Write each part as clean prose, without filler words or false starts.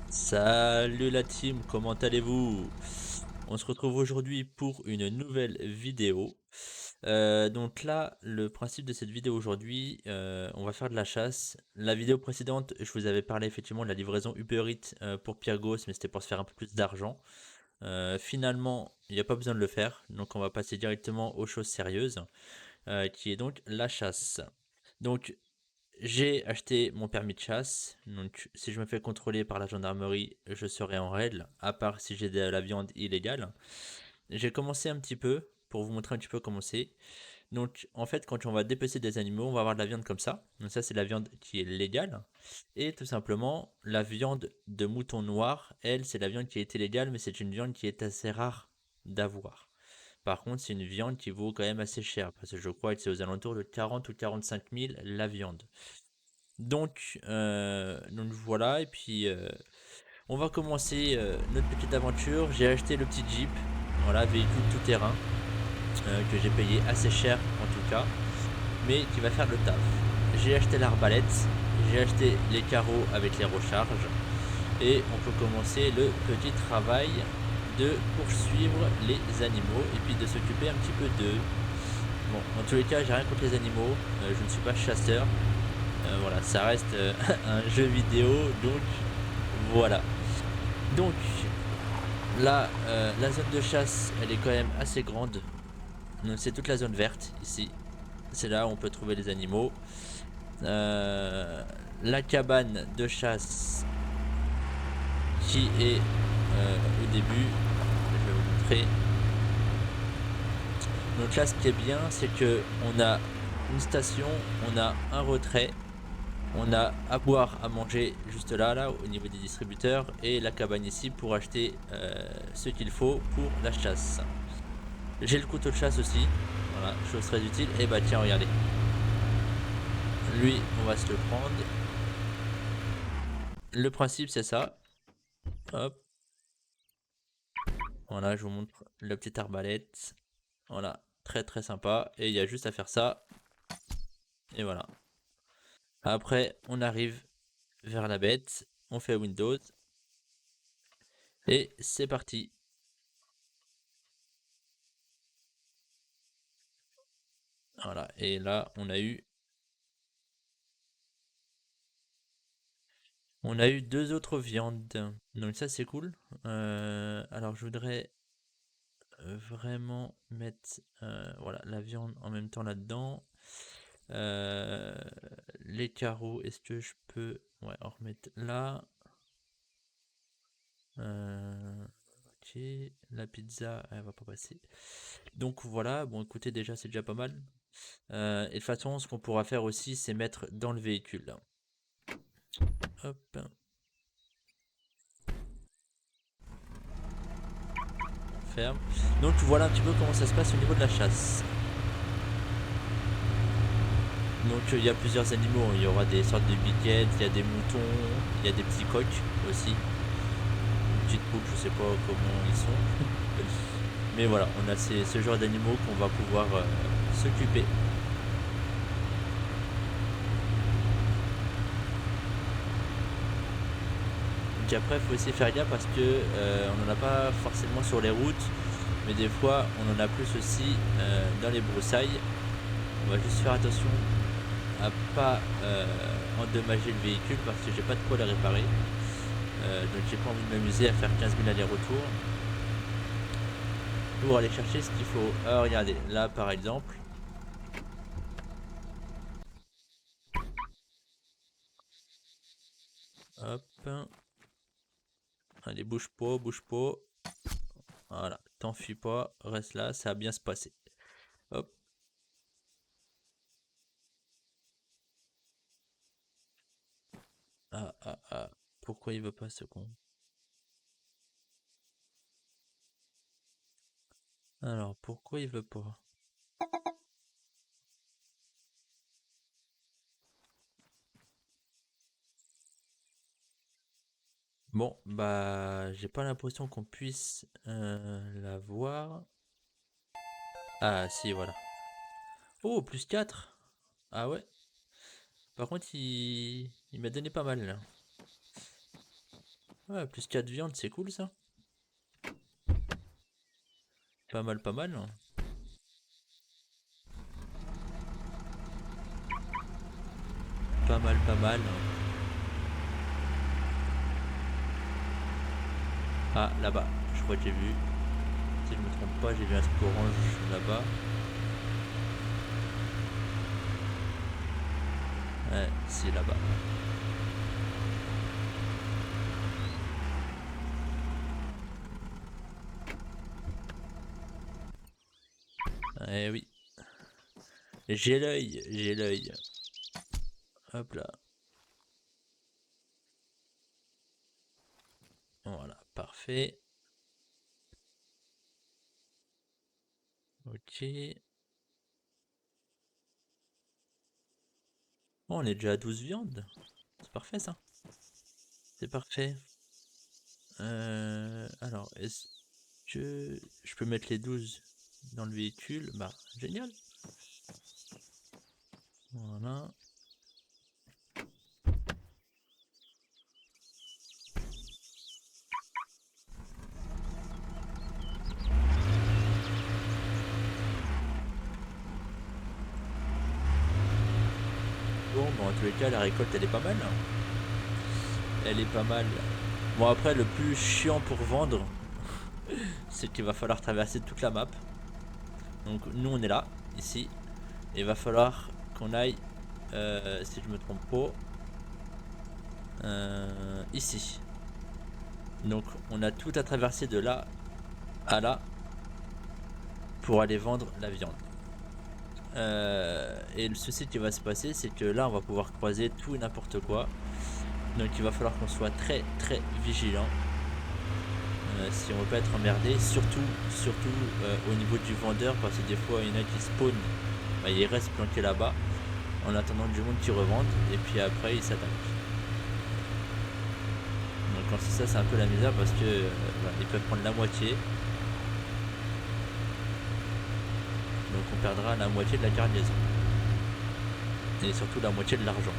Salut la team, comment allez-vous? On se retrouve aujourd'hui pour une nouvelle vidéo. Donc là, le principe de cette vidéo aujourd'hui, on va faire de la chasse. La vidéo précédente, je vous avais parlé effectivement de la livraison Uber Eats pour Pyrgos, mais c'était pour se faire un peu plus d'argent. Finalement, il n'y a pas besoin de le faire, donc on va passer directement aux choses sérieuses, qui est donc la chasse. Donc j'ai acheté mon permis de chasse, donc si je me fais contrôler par la gendarmerie, je serai en règle, à part si j'ai de la viande illégale. J'ai commencé un petit peu, pour vous montrer un petit peu comment c'est. Donc en fait, quand on va dépecer des animaux, on va avoir de la viande comme ça. Donc ça, c'est la viande qui est légale. Et tout simplement, la viande de mouton noir, elle, c'est la viande qui a été légale, mais c'est une viande qui est assez rare d'avoir. Par contre, c'est une viande qui vaut quand même assez cher, parce que je crois que c'est aux alentours de 40 ou 45 000 la viande. Donc voilà, et puis on va commencer notre petite aventure. J'ai acheté le petit Jeep, voilà, véhicule tout terrain, que j'ai payé assez cher en tout cas, mais qui va faire le taf. J'ai acheté l'arbalète, j'ai acheté les carreaux avec les recharges, et on peut commencer le petit travail de poursuivre les animaux et puis de s'occuper un petit peu d'eux. Bon, dans tous les cas, j'ai rien contre les animaux, je ne suis pas chasseur, voilà, ça reste un jeu vidéo, donc voilà. Donc là, la zone de chasse, elle est quand même assez grande. Donc c'est toute la zone verte ici. C'est là où on peut trouver les animaux. Euh, la cabane de chasse qui est au début, je vais vous montrer. Donc là, ce qui est bien, c'est que on a une station, on a un retrait. On a à boire, à manger juste là, au niveau des distributeurs, et la cabane ici pour acheter ce qu'il faut pour la chasse. J'ai le couteau de chasse aussi, voilà, chose très utile. Et bah tiens, regardez, lui, on va se le prendre. Le principe, c'est ça. Hop, voilà, je vous montre la petite arbalète. Voilà, très très sympa. Et il y a juste à faire ça, et voilà. Après, on arrive vers la bête, on fait Windows, et c'est parti. Voilà, et là, on a eu deux autres viandes. Donc ça c'est cool. Alors je voudrais vraiment mettre voilà, la viande en même temps là-dedans. Euh, les carreaux, est-ce que je peux ouais, en remettre là. Ok, la pizza, elle va pas passer. Donc voilà, bon écoutez déjà c'est déjà pas mal. Et de toute façon ce qu'on pourra faire aussi c'est mettre dans le véhicule. Hop, on ferme. Donc voilà un petit peu comment ça se passe au niveau de la chasse. Donc il y a plusieurs animaux, il y aura des sortes de biquettes, il y a des moutons, il y a des petits coqs aussi. Une petite poule, je sais pas comment ils sont. Mais voilà, on a ce genre d'animaux qu'on va pouvoir s'occuper. Donc après, il faut essayer de faire gaffe parce que on n'en a pas forcément sur les routes, mais des fois on en a plus aussi dans les broussailles. On va juste faire attention à pas endommager le véhicule parce que j'ai pas de quoi le réparer. Donc j'ai pas envie de m'amuser à faire 15 000 allers-retours pour aller chercher ce qu'il faut. Alors regardez, là par exemple, hop, allez bouge pas, bouge pas, voilà, t'enfuis pas, reste là, ça va bien se passer. Hop, ah ah ah, pourquoi il veut pas ce con? Alors pourquoi il veut pas? Bon, bah j'ai pas l'impression qu'on puisse la voir. Ah si, voilà. Oh, plus 4. Ah ouais. Par contre, il m'a donné pas mal là. Ouais, plus 4 viandes, c'est cool ça. Pas mal, pas mal. Pas mal, pas mal. Ah, là-bas, je crois que j'ai vu. Si je me trompe pas, j'ai vu un truc orange là-bas. Ouais, c'est là-bas. Eh oui. J'ai l'œil, j'ai l'œil. Hop là. Voilà, parfait. Ok. Bon, on est déjà à 12 viandes. C'est parfait ça. C'est parfait. Alors, est-ce que je peux mettre les 12 dans le véhicule? Bah, génial. Voilà. Bon, bah, en tous les cas, la récolte, elle est pas mal. Elle est pas mal. Bon, après, le plus chiant pour vendre, c'est qu'il va falloir traverser toute la map. Donc, nous, on est là, ici. Et il va falloir qu'on aille, si je me trompe pas, ici. Donc, on a tout à traverser de là à là pour aller vendre la viande. Et le souci qui va se passer, c'est que là, on va pouvoir croiser tout et n'importe quoi. Donc, il va falloir qu'on soit très très vigilant si on veut pas être emmerdé. Surtout au niveau du vendeur, parce que des fois, il y en a qui spawn, bah, ils restent planqués là-bas en attendant du monde qui revende, et puis après, ils s'attaquent. Donc, quand c'est ça, c'est un peu la misère parce que voilà, ils peuvent prendre la moitié. Donc, on perdra la moitié de la cargaison et surtout la moitié de l'argent.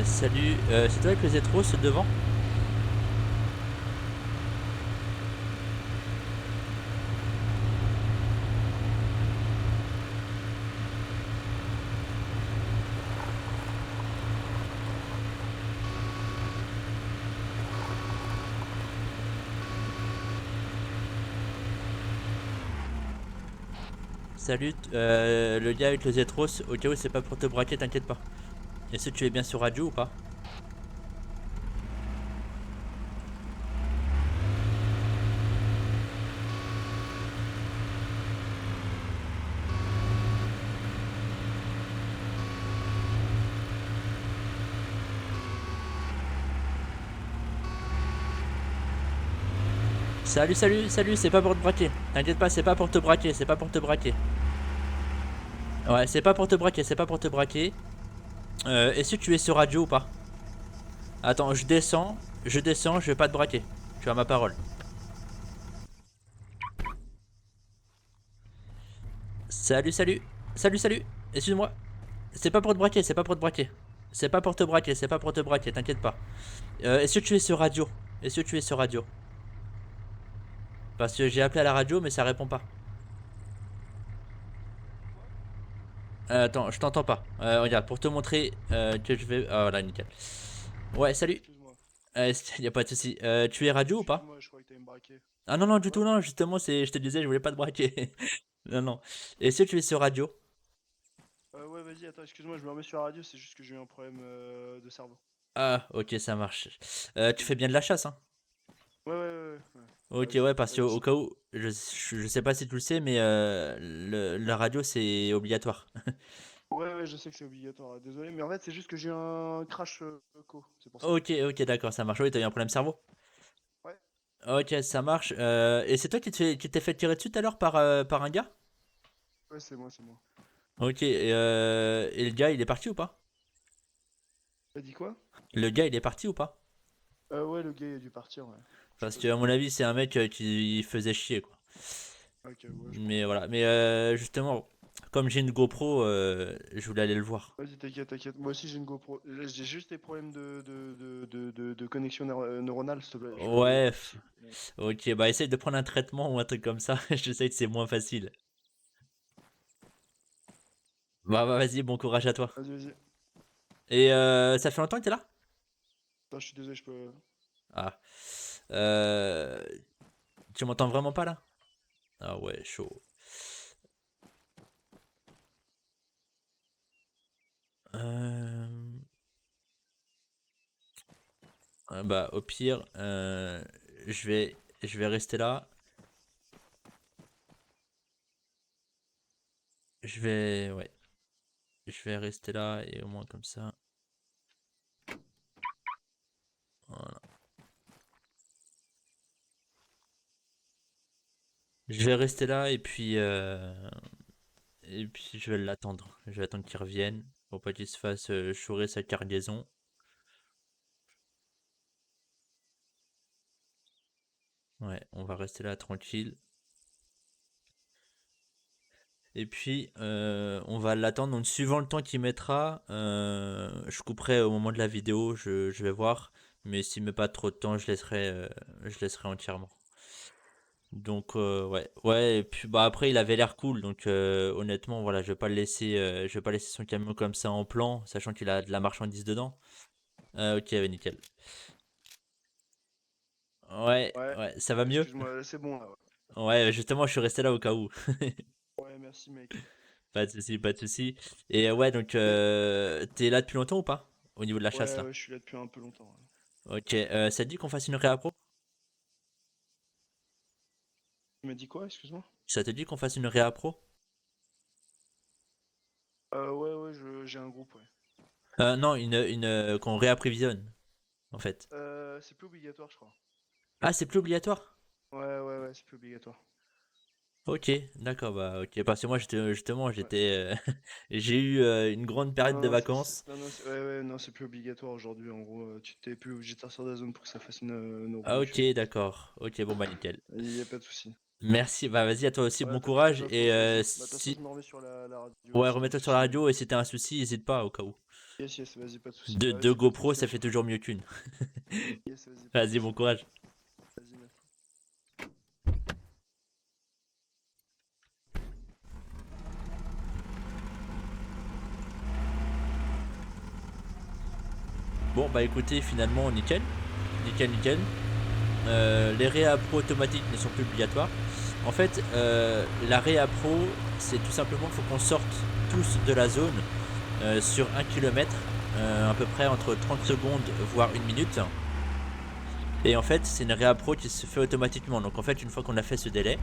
Salut, c'est toi avec le Zetros devant? Salut, le gars avec le Zetros, au cas où c'est pas pour te braquer, t'inquiète pas. Est-ce que tu es bien sur radio ou pas? Salut, c'est pas pour te braquer. T'inquiète pas, c'est pas pour te braquer, c'est pas pour te braquer. Ouais, c'est pas pour te braquer, c'est pas pour te braquer. Est-ce que tu es sur radio ou pas? Attends, je descends, je vais pas te braquer. Tu as ma parole. Salut. Excuse-moi. C'est pas pour te braquer, c'est pas pour te braquer. C'est pas pour te braquer, c'est pas pour te braquer, t'inquiète pas. Est-ce que tu es sur radio? Est-ce que tu es sur radio? Parce que j'ai appelé à la radio, mais ça répond pas. Attends, je t'entends pas. Regarde, pour te montrer que je vais. Ah, voilà, nickel. Ouais, salut. Excuse-moi. Y a pas de souci. Tu es radio ou pas? Excuse-moi, je croyais que t'allais me braquer. Ah non, non, du Ouais? tout, non. Justement, je te disais, je voulais pas te braquer. Non, non. Est-ce que tu es sur radio? Ouais, vas-y, attends, excuse-moi, je me remets sur la radio, c'est juste que j'ai eu un problème de cerveau. Ah, ok, ça marche. Tu fais bien de la chasse, hein? Ouais. Bah Ok, oui. ouais, parce Vas-y, qu'au cas où, je sais pas si tu le sais, mais la radio, c'est obligatoire. ouais, je sais que c'est obligatoire, désolé, mais en fait, c'est juste que j'ai eu un crash co, c'est pour ça. Ok, d'accord, ça marche. Oui, t'as eu un problème cerveau? Ouais. Ok, ça marche. Et c'est toi qui t'es fait tirer dessus tout à l'heure par un gars? Ouais, c'est moi, c'est moi. Ok, et le gars, il est parti ou pas? T'as dit quoi? Le gars, il est parti ou pas? Ouais, le gars il a dû partir, ouais. Je Parce suppose que, à bien. mon avis, c'est un mec qui faisait chier, quoi. Ok, ouais, je Mais pense. voilà. Mais justement, comme j'ai une GoPro, je voulais aller le voir. Vas-y, t'inquiète, t'inquiète. Moi aussi, j'ai une GoPro. Là, j'ai juste des problèmes de connexion neuronale, s'il te plaît. Je vais Ouais, pas te suivre. Ouais. ok, bah essaye de prendre un traitement ou un truc comme ça. Je sais que c'est moins facile. Bah, vas-y, bon courage à toi. Vas-y, vas-y. Et ça fait longtemps que t'es là? Attends, je suis désolé, je peux. Ah. Euh, Tu m'entends vraiment pas là? Ah ouais, chaud. Euh, Bah au pire, je vais rester là. Ouais, je vais rester là et au moins comme ça. Voilà. Je vais rester là et puis je vais l'attendre. Je vais attendre qu'il revienne pour pas qu'il se fasse chourer sa cargaison. Ouais, on va rester là tranquille. Et puis, on va l'attendre. Donc, suivant le temps qu'il mettra, je couperai au moment de la vidéo. Je vais voir. Mais s'il met pas trop de temps, je laisserai entièrement. Donc, ouais. Ouais, et puis, bah, après, il avait l'air cool. Donc, honnêtement, voilà, je vais pas laisser son camion comme ça en plan, sachant qu'il a de la marchandise dedans. Ok, ouais, nickel. Ouais, Ouais. ouais, ça va mieux? Excuse-moi, là, c'est bon, là. Ouais, justement, je suis resté là au cas où. Ouais, merci, mec. Pas de souci, pas de souci. Et ouais, donc Et- t'es là depuis longtemps ou pas? Au niveau de la chasse Ouais, là. ouais, je suis là depuis un peu longtemps, ouais. Ok, ça te dit qu'on fasse une réappro? Tu m'as dit quoi, excuse-moi? Ça te dit qu'on fasse une réappro? Ouais, ouais, j'ai un groupe, ouais. Non, qu'on réapprovisionne, en fait. C'est plus obligatoire, je crois. Ah, c'est plus obligatoire? Ouais, ouais, ouais, c'est plus obligatoire. Ok, d'accord, bah ok. Parce que moi, justement, Ouais. j'ai eu une grande Non, période non, de non, vacances. non, non, ouais, ouais, non, c'est plus obligatoire aujourd'hui. En gros, tu t'es plus obligé de sortir de la zone pour que ça fasse une Ah, ok, reconduction. d'accord. Ok, bon, bah nickel. Il y a pas de souci. Merci, bah vas-y, à toi aussi, Ouais, bon pas de souci, courage. bah Et vas-y. Bah, de toute façon, je me remets sur la radio ouais, s'il y a un remets-toi sur la souci. radio et si t'as un souci, n'hésite pas au cas où. Yes, yes, vas-y, pas de souci. Bah, Deux vas-y, pas de GoPro, souci, ça mec. fait toujours mieux qu'une. Yes, vas-y, pas de Vas-y, bon souci. courage. Vas-y, merci. Bon, bah écoutez, finalement, nickel. Nickel, nickel. Les réa pro automatiques ne sont plus obligatoires. En fait, la réa pro, c'est tout simplement qu'il faut qu'on sorte tous de la zone sur 1 km, à peu près entre 30 secondes voire 1 minute. Et en fait, c'est une réa pro qui se fait automatiquement. Donc en fait, une fois qu'on a fait ce délai,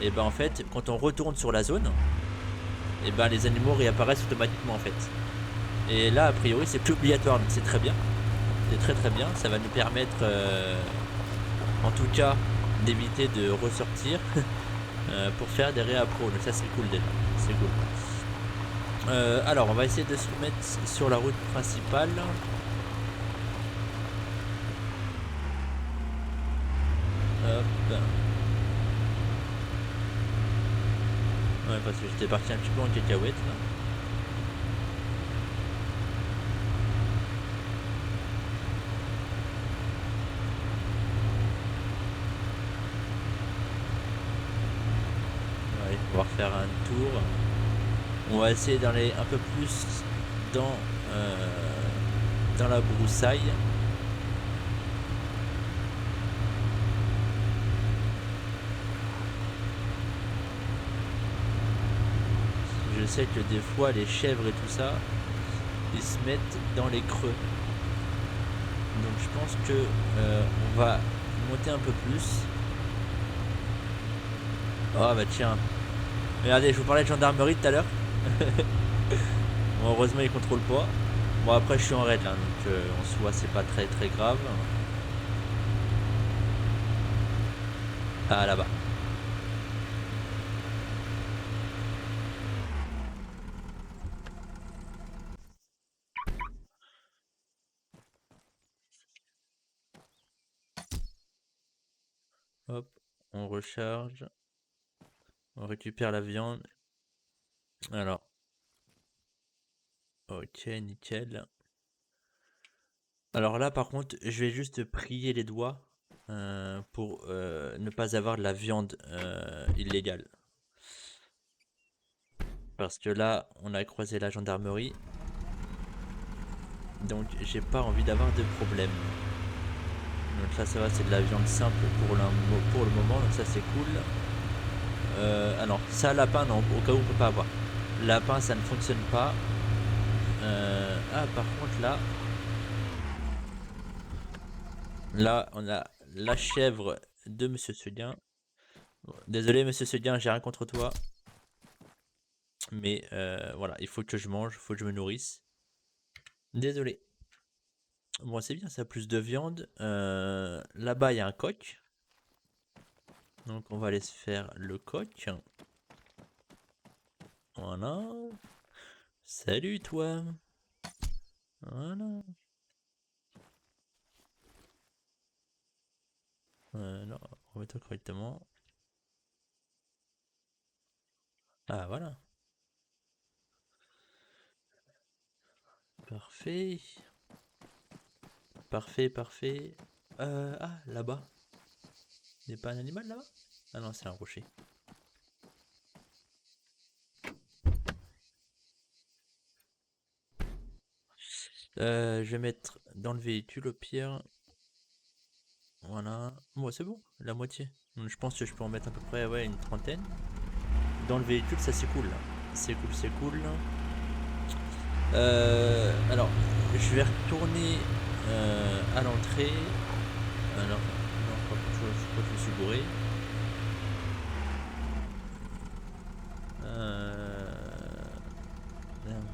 et ben en fait, quand on retourne sur la zone, et ben les animaux réapparaissent automatiquement en fait. Et là, a priori, c'est plus obligatoire, donc c'est très bien. C'est très très bien. Ça va nous permettre, en tout cas, d'éviter de ressortir pour faire des réappros. Donc ça, c'est cool déjà. C'est cool. Alors, on va essayer de se mettre sur la route principale. Hop. Ouais, parce que j'étais parti un petit peu en cacahuète là. Ouais, on va refaire un tour. On va essayer d'aller un peu plus dans, euh, dans la broussaille. Je sais que des fois les chèvres et tout ça, ils se mettent dans les creux. Donc je pense que on va monter un peu plus. Oh bah tiens. Regardez, je vous parlais de gendarmerie tout à l'heure. Bon, heureusement ils contrôlent pas. Bon après je suis en raid là, donc en soi c'est pas très très grave. Ah, là-bas. Hop, on recharge. On récupère la viande. Alors. Ok, nickel. Alors là, par contre, je vais juste prier les doigts pour ne pas avoir de la viande illégale. Parce que là, on a croisé la gendarmerie. Donc, j'ai pas envie d'avoir de problème. Donc là, ça va, c'est de la viande simple pour le moment. Donc ça, c'est cool. Ah non, ça, lapin, non, au cas où on peut pas avoir. Lapin, ça ne fonctionne pas. Ah, par contre, là... Là, on a la chèvre de Monsieur Seguin. Désolé, Monsieur Seguin, j'ai rien contre toi. Mais voilà, il faut que je mange, il faut que je me nourrisse. Désolé. Bon, c'est bien, ça a plus de viande. Là-bas, il y a un coq. Donc, on va aller se faire le coq. Voilà. Salut, toi. Voilà. Non, remets-toi correctement. Ah, voilà. Parfait. Parfait, parfait. Ah, là-bas. Il n'y a pas un animal là-bas? Ah non, c'est un rocher. Je vais mettre dans le véhicule au pire. Voilà. Bon, c'est bon, la moitié. Donc, je pense que je peux en mettre à peu près ouais, une trentaine. Dans le véhicule, ça c'est cool. C'est cool, c'est cool. Alors, je vais retourner à l'entrée. Alors, non, par contre, je crois que je me suis bourré. Merde.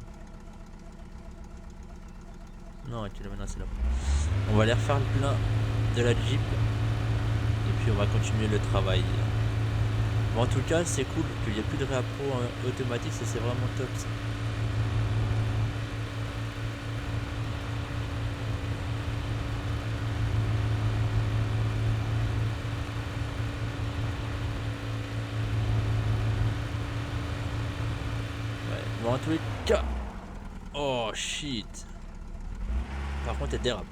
Non, ok, maintenant c'est là. On va aller refaire le plein de la Jeep. Et puis on va continuer le travail. Bon, en tout cas, c'est cool qu'il n'y ait plus de réappro automatique, ça c'est vraiment top ça. Ouais, bon, en tous les cas. Oh shit. Par contre, elle dérape.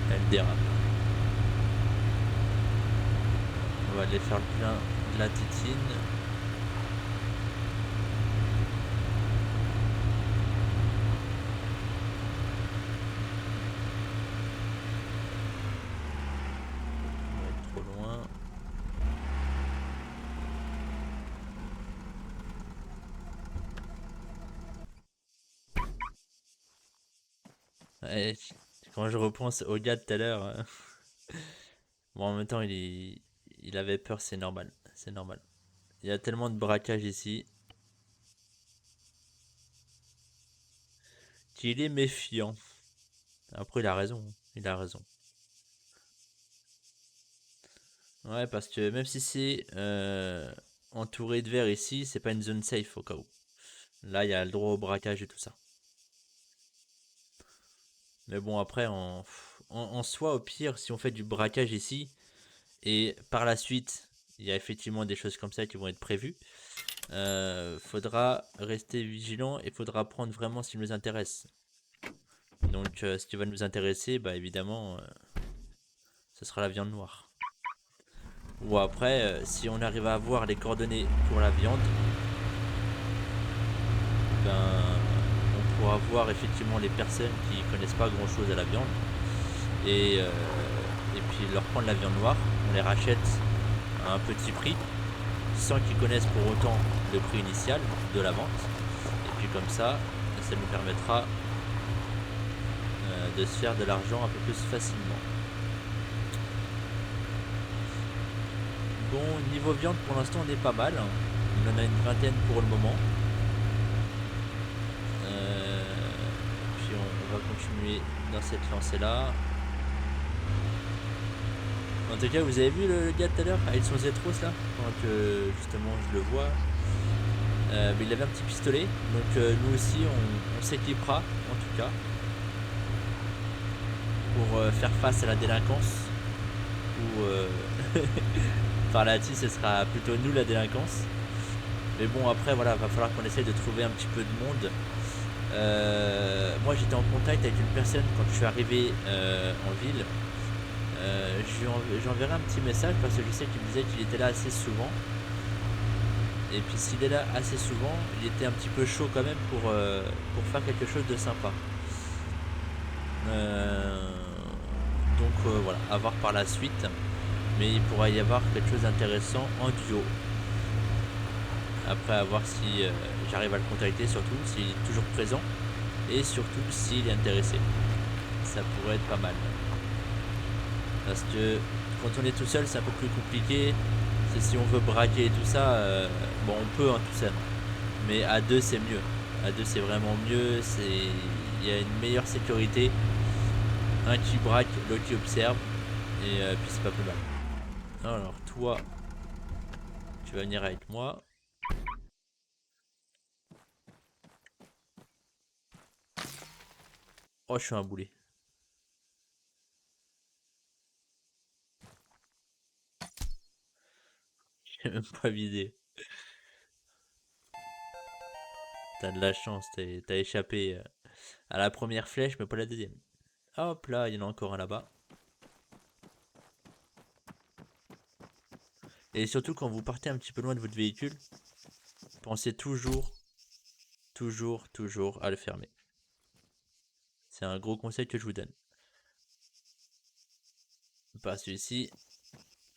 Elle dérape. On va aller faire le plein de la tétine. On va être trop loin. Ouais, quand je repense au gars de tout à l'heure. Bon, en même temps, il avait peur, c'est normal. C'est normal. Il y a tellement de braquage ici qu'il est méfiant. Après, il a raison. Il a raison. Ouais, parce que même si c'est entouré de verre ici, c'est pas une zone safe au cas où. Là, il y a le droit au braquage et tout ça. Mais bon, après, en soi, au pire, si on fait du braquage ici, et par la suite, il y a effectivement des choses comme ça qui vont être prévues, faudra rester vigilant et faudra prendre vraiment ce qui nous intéresse. Donc, ce qui va nous intéresser, bah évidemment, ce sera la viande noire. Ou après, si on arrive à avoir les coordonnées pour la viande, ben, on pourra voir effectivement les personnes qui connaissent pas grand chose à la viande et puis leur prendre la viande noire, on les rachète à un petit prix sans qu'ils connaissent pour autant le prix initial de la vente et puis comme ça nous permettra de se faire de l'argent un peu plus facilement. Bon, niveau viande pour l'instant on est pas mal, on en a une vingtaine pour le moment. Puis on va continuer dans cette lancée là. En tout cas, vous avez vu le gars tout à l'heure avec son Zetros là? Quand justement je le vois. Mais il avait un petit pistolet. Donc nous aussi on s'équipera en tout cas. Pour faire face à la délinquance. Ou par là-dessus ce sera plutôt nous la délinquance. Mais bon après voilà, va falloir qu'on essaye de trouver un petit peu de monde. Moi j'étais en contact avec une personne quand je suis arrivé en ville. J'enverrai un petit message parce que je sais qu'il me disait qu'il était là assez souvent. Et puis s'il est là assez souvent, il était un petit peu chaud quand même pour faire quelque chose de sympa. Donc voilà, à voir par la suite. Mais il pourra y avoir quelque chose d'intéressant en duo. Après à voir si j'arrive à le contacter, surtout s'il est toujours présent. Et surtout s'il est intéressé. Ça pourrait être pas mal. Parce que quand on est tout seul c'est un peu plus compliqué. C'est si on veut braquer et tout ça, bon on peut hein, tout seul. Mais à deux c'est mieux. À deux c'est vraiment mieux. Il y a une meilleure sécurité. Un qui braque, l'autre qui observe. Et puis c'est pas plus mal. Alors toi, tu vas venir avec moi. Oh je suis un boulet. J'ai même pas visé. T'as de la chance, t'as échappé à la première flèche mais pas la deuxième. Hop là, il y en a encore un là-bas. Et surtout quand vous partez un petit peu loin de votre véhicule, pensez toujours à le fermer. C'est un gros conseil que je vous donne. Parce que ici,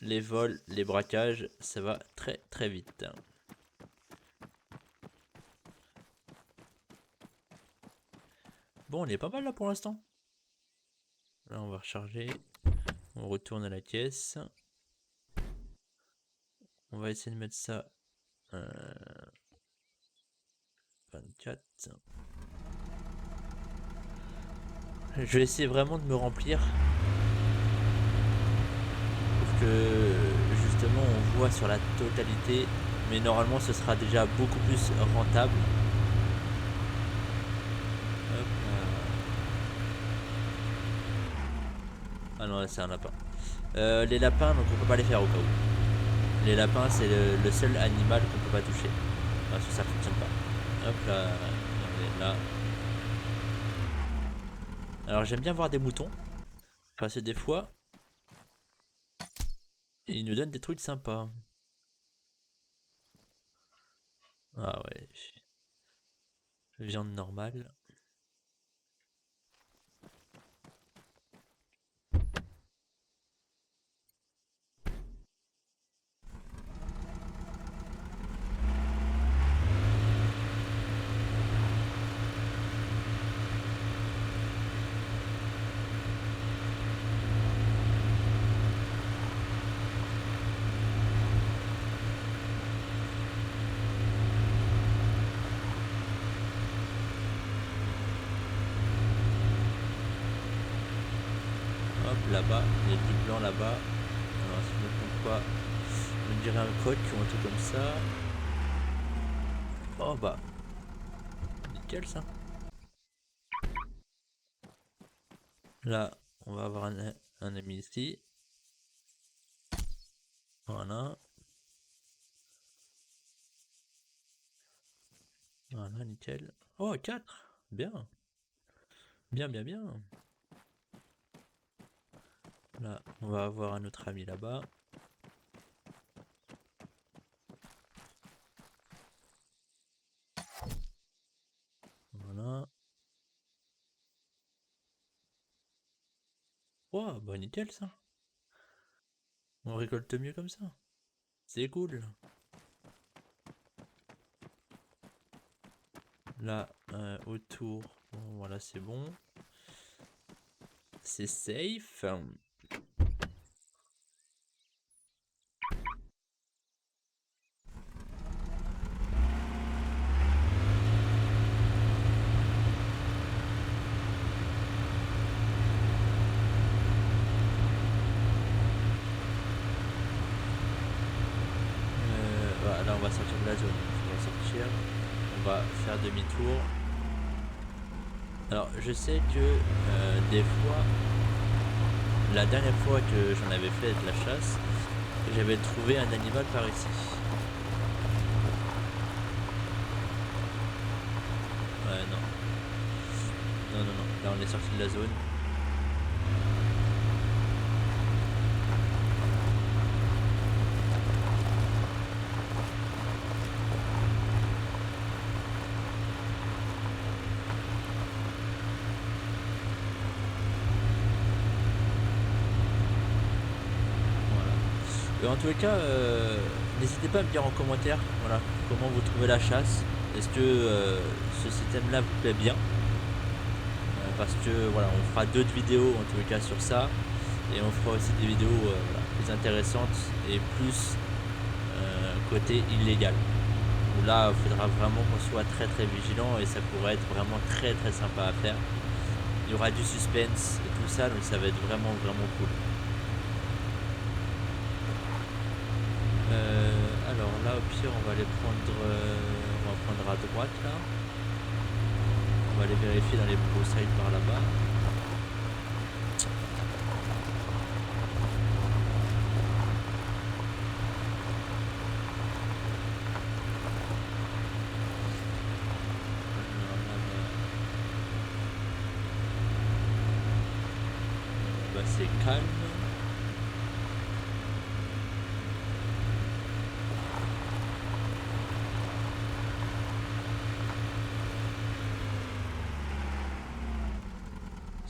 les vols, les braquages, ça va très vite. Bon, on est pas mal là pour l'instant. Là, on va recharger. On retourne à la caisse. On va essayer de mettre ça 24. Je vais essayer vraiment de me remplir. Pour que justement on voit sur la totalité. Mais normalement ce sera déjà beaucoup plus rentable. Hop là. Ah non, c'est un lapin. Les lapins, donc on peut pas les faire au cas où. Les lapins, c'est le seul animal qu'on peut pas toucher. Parce que ça fonctionne pas. Hop là, regardez là. Alors j'aime bien voir des moutons. Parce que des fois, ils nous donnent des trucs sympas. Ah ouais. Viande normale. Hop là-bas, il y a du blanc là-bas. Alors si je me trompe pas, on dirait un coq ou un truc comme ça. Oh bah, nickel ça. Là, on va avoir un ami ici. Voilà. Voilà, nickel. Oh, 4. Bien. Bien. Là, on va avoir un autre ami là-bas. Voilà. Oh, bah nickel ça. On récolte mieux comme ça. C'est cool. Là, autour, bon, voilà, c'est bon. C'est safe. va sortir de la zone. On va sortir. On va faire demi-tour. Alors je sais que des fois, la dernière fois que j'en avais fait de la chasse, j'avais trouvé un animal par ici. Ouais, non. Non, non, non. Là, on est sorti de la zone. Voilà. En tous les cas, n'hésitez pas à me dire en commentaire, voilà, comment vous trouvez la chasse. Est-ce que ce système-là vous plaît bien? Parce que voilà, on fera d'autres vidéos en tous les cas sur ça, et on fera aussi des vidéos voilà, plus intéressantes et plus côté illégal. Où là, il faudra vraiment qu'on soit très très vigilant et ça pourrait être vraiment très très sympa à faire. Il y aura du suspense et tout ça, donc ça va être vraiment vraiment cool. Alors là, au pire, on va aller prendre, on va prendre à droite là. On va aller vérifier dans les broussailles par là-bas. Bah, c'est calme.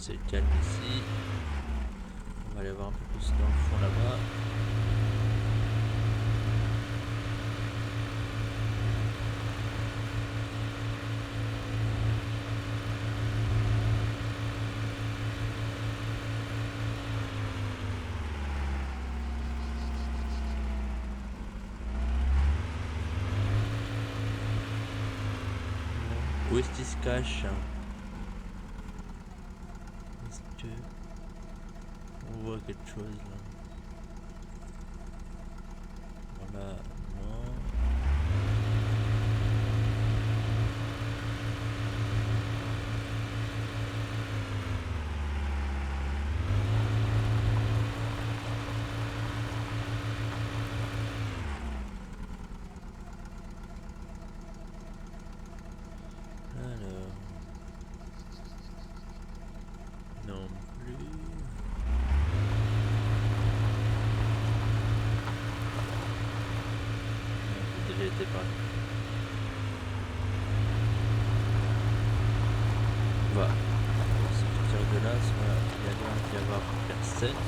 C'est calme ici. On va aller voir un peu plus dans le fond là-bas. Où est-ce qu'il se cache? Est-ce que on voit quelque chose là? Voilà, non. Alors, non plus. J'ai déjà été par là. On va sortir de là, il y a l'air d'y avoir personne.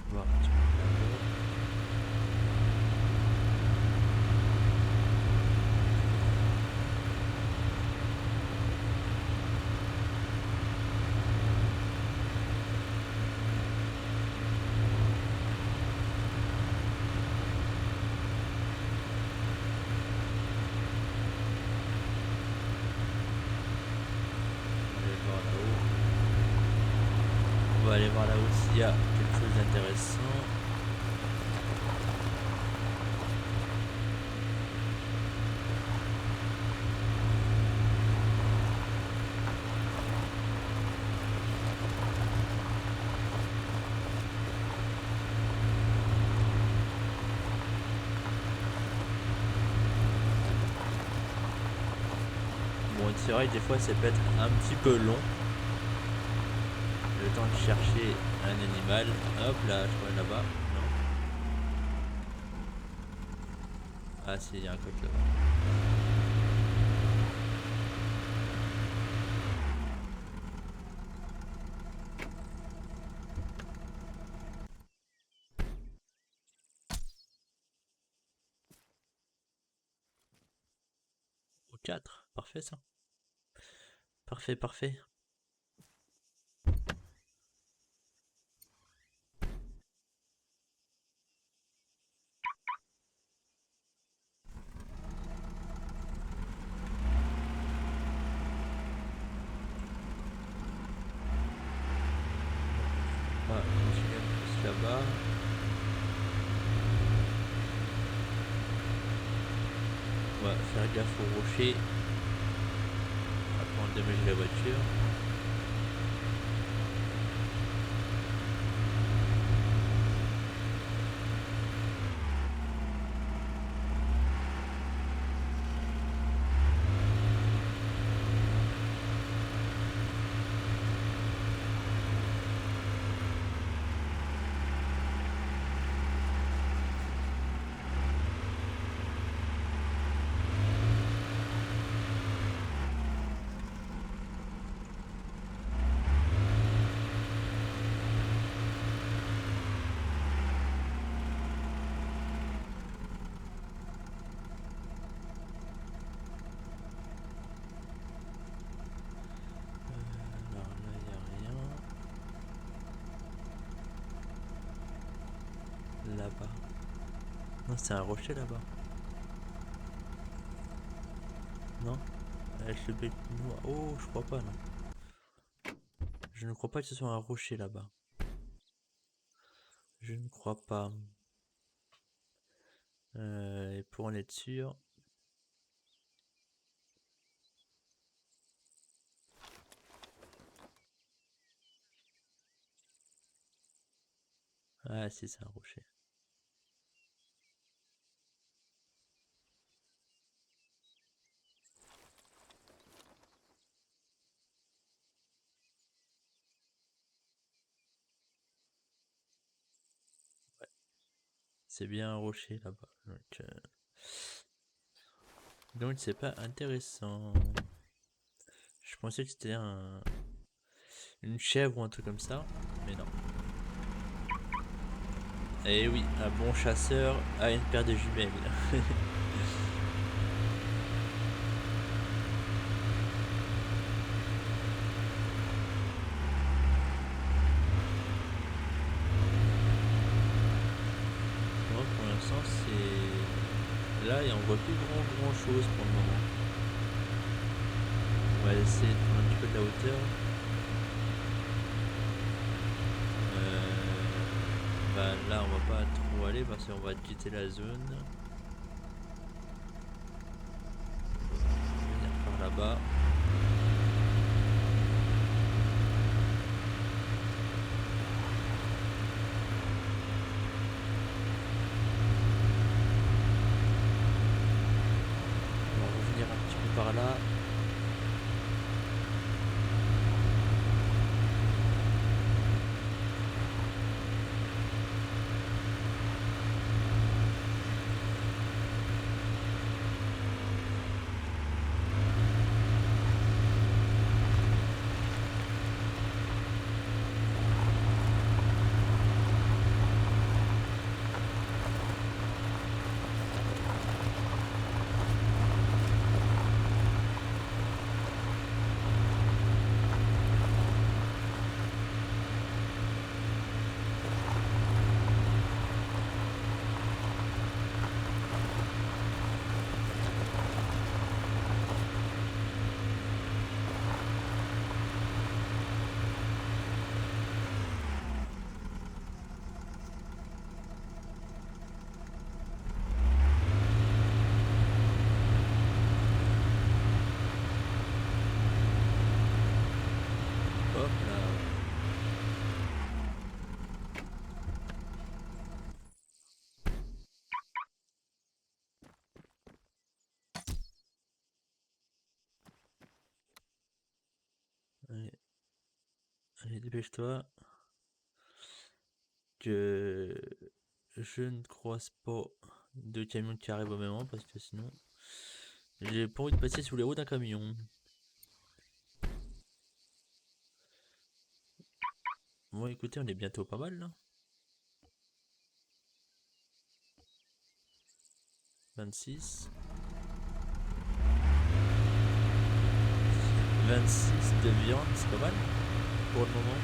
On va voir un petit peu là-bas. On va aller voir là-haut s'il y a quelque chose d'intéressant. Bon, c'est vrai que des fois ça peut être un petit peu long. Le temps de chercher un animal. Hop là, je vois là-bas. Non. Ah si, il y a un coq là-bas. Au 4. Parfait ça. Parfait, parfait. là-bas. On va faire gaffe aux rochers. Après on déménage la voiture. Là-bas. Non, c'est un rocher là-bas. Non? Avec le bec noir. Oh, je crois pas, non. Je ne crois pas que ce soit un rocher là-bas. Je ne crois pas. Et pour en être sûr. Ah, si, c'est un rocher. C'est bien un rocher là-bas. Donc c'est pas intéressant. Je pensais que c'était une chèvre ou un truc comme ça, mais non. Et oui, un bon chasseur a une paire de jumelles. Moi pour l'instant c'est... Là et on voit plus grand chose pour le moment. On va essayer de prendre un petit peu de la hauteur. Bah là on va pas trop aller parce qu'on va quitter la zone. On va venir par là-bas. On va revenir un petit peu par là. Hop là. Allez, allez dépêche-toi. Que je ne croise pas de camion qui arrive au moment parce que sinon j'ai pas envie de passer sous les roues d'un camion. Bon écoutez, on est bientôt pas mal là. 26. 26 de viande, c'est pas mal pour le moment.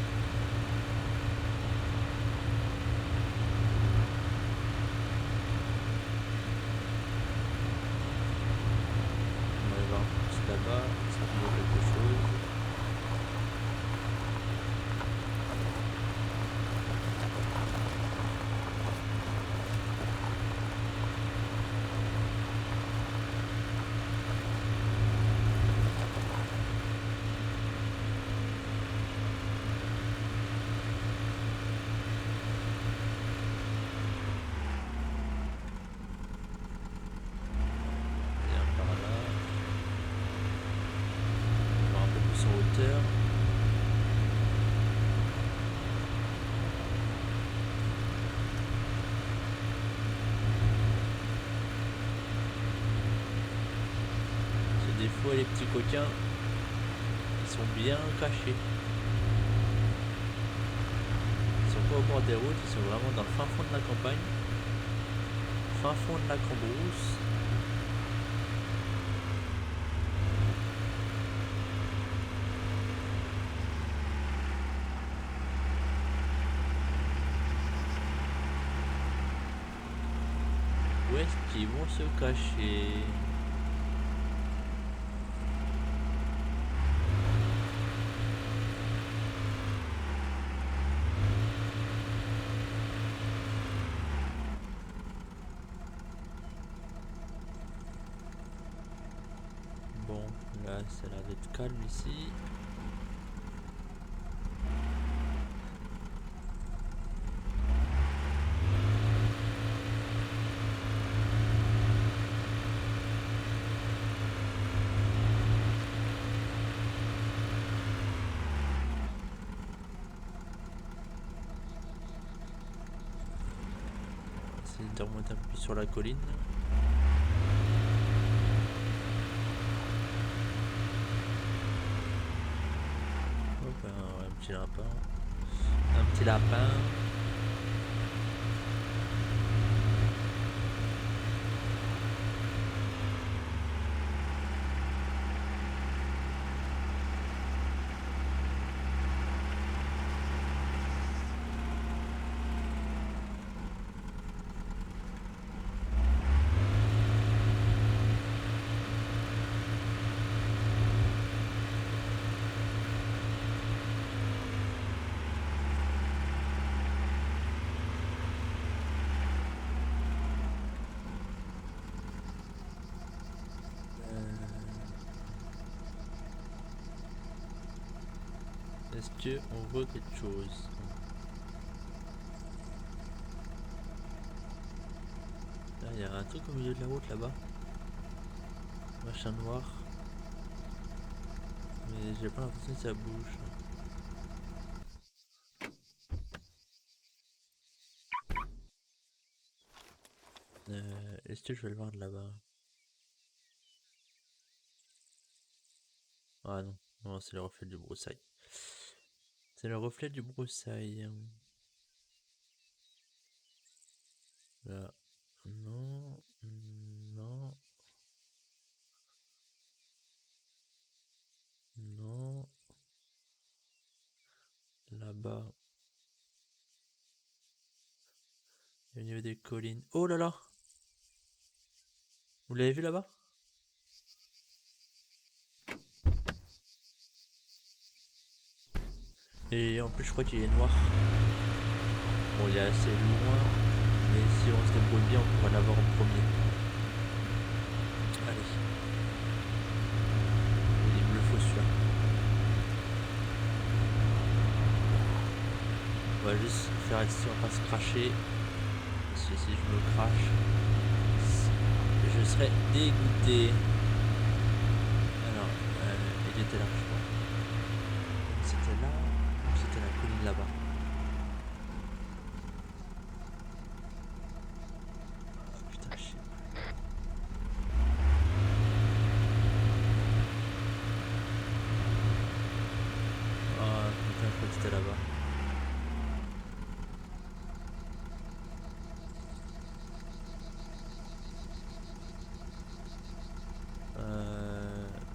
On va aller voir juste là-bas, ça vaut quelque chose. fois les petits coquins, ils sont bien cachés. Ils sont pas au bord des routes, ils sont vraiment dans le fin fond de la campagne. Fin fond de la cambrousse. Où est-ce qu'ils vont se cacher? Bon, là, ça a l'air d'être calme ici. Essayer de remonter un peu sur la colline. Hop, un petit lapin. Un petit lapin. Est-ce qu'on voit quelque chose? Là, il y a un truc au milieu de la route là-bas. Machin noir. Mais j'ai pas l'impression que ça bouge. Est-ce que je vais le voir de là-bas? Ah non, non, c'est le reflet du broussaille. C'est le reflet du broussaille. Là. Non. Non. Non. Là-bas. Au niveau des collines. Oh là là! Vous l'avez vu là-bas? Et en plus, je crois qu'il est noir. Bon, il est assez loin. Mais si on se débrouille bien, on pourra l'avoir en premier. Allez. Il me le faut celui-là. On va juste faire ici, on va pas se cracher. Parce que si je me crache, je serais dégoûté. Alors, il était là, je crois. C'était là, ou c'était la colline là-bas. Ah, putain, je sais plus. Ah putain, je crois que c'était là-bas.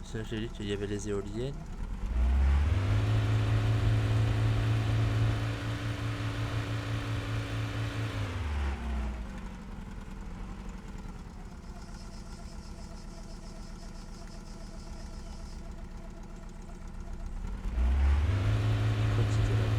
C'est là que j'ai dit qu'il y avait les éoliennes. Je crois que c'était là-bas.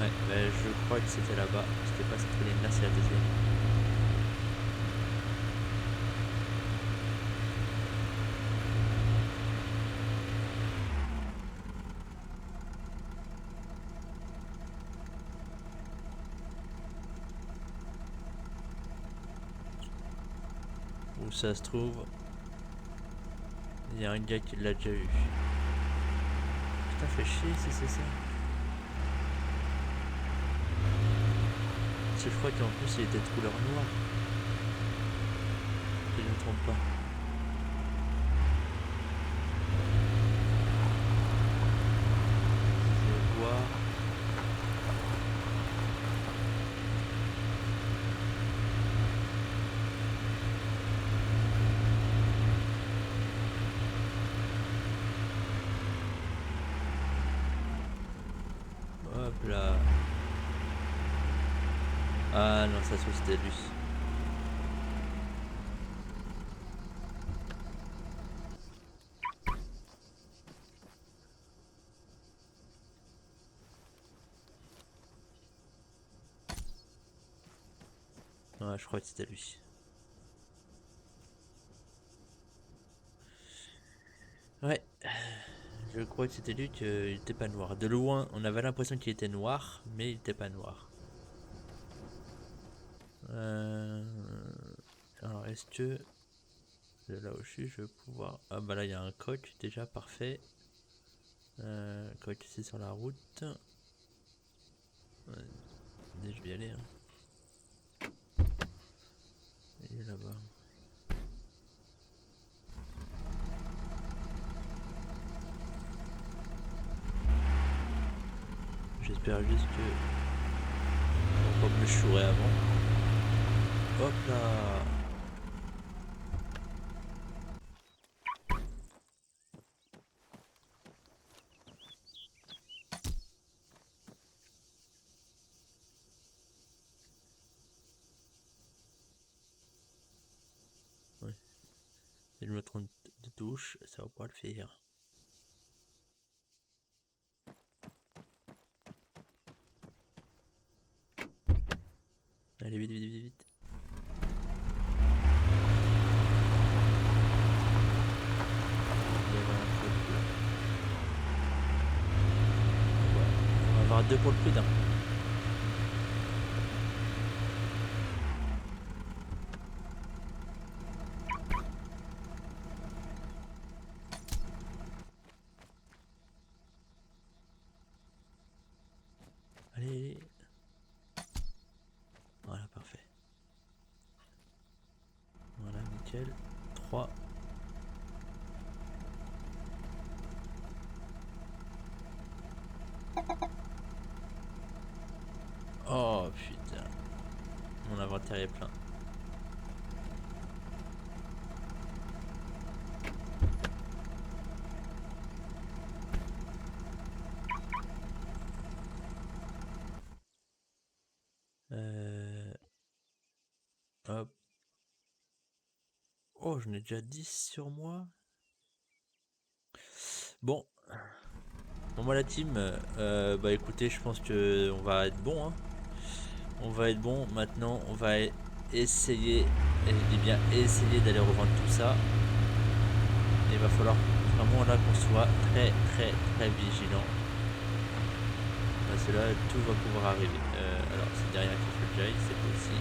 Ouais, je crois que c'était là-bas. C'était pas cette colline là, c'est la deuxième. Où ça se trouve, il y a un gars qui l'a déjà eu. Putain, fait chier si c'est ça. Je crois qu'en plus il était de couleur noire. Si je ne me trompe pas. Je vais voir. Hop là. Ah non, ça se trouve c'était lui. Ouais, je crois que c'était lui. Ouais, je crois que c'était lui qu'il était pas noir. De loin, on avait l'impression qu'il était noir, mais il était pas noir. Alors, est-ce que de là où je suis, je vais pouvoir... Ah bah là, il y a un coq, déjà, parfait. Coq ici sur la route. Ouais, je vais y aller. Hein. Il est là-bas. J'espère juste que on va pas me le chourer avant. Hop là. Ouais. Si je me trompe de touche, ça va pas le faire. Allez, vite, vite, vite, vite. Il y avait un truc là. Ouais. On va avoir deux pour le prix d'un. Allez. Voilà, parfait. Voilà, nickel. 3. Oh putain. Mon inventaire est plein. Hop. Oh, j'en ai déjà 10 sur moi. Bon. Bon, moi la team, bah écoutez, je pense que on va être bon. Hein. On va être bon. Maintenant, on va essayer, et je dis bien essayer d'aller revendre tout ça. Et il va falloir vraiment là qu'on soit très très très vigilant. Parce que là, tout va pouvoir arriver. Alors, c'est derrière qu'il faut que j'aille, c'est aussi.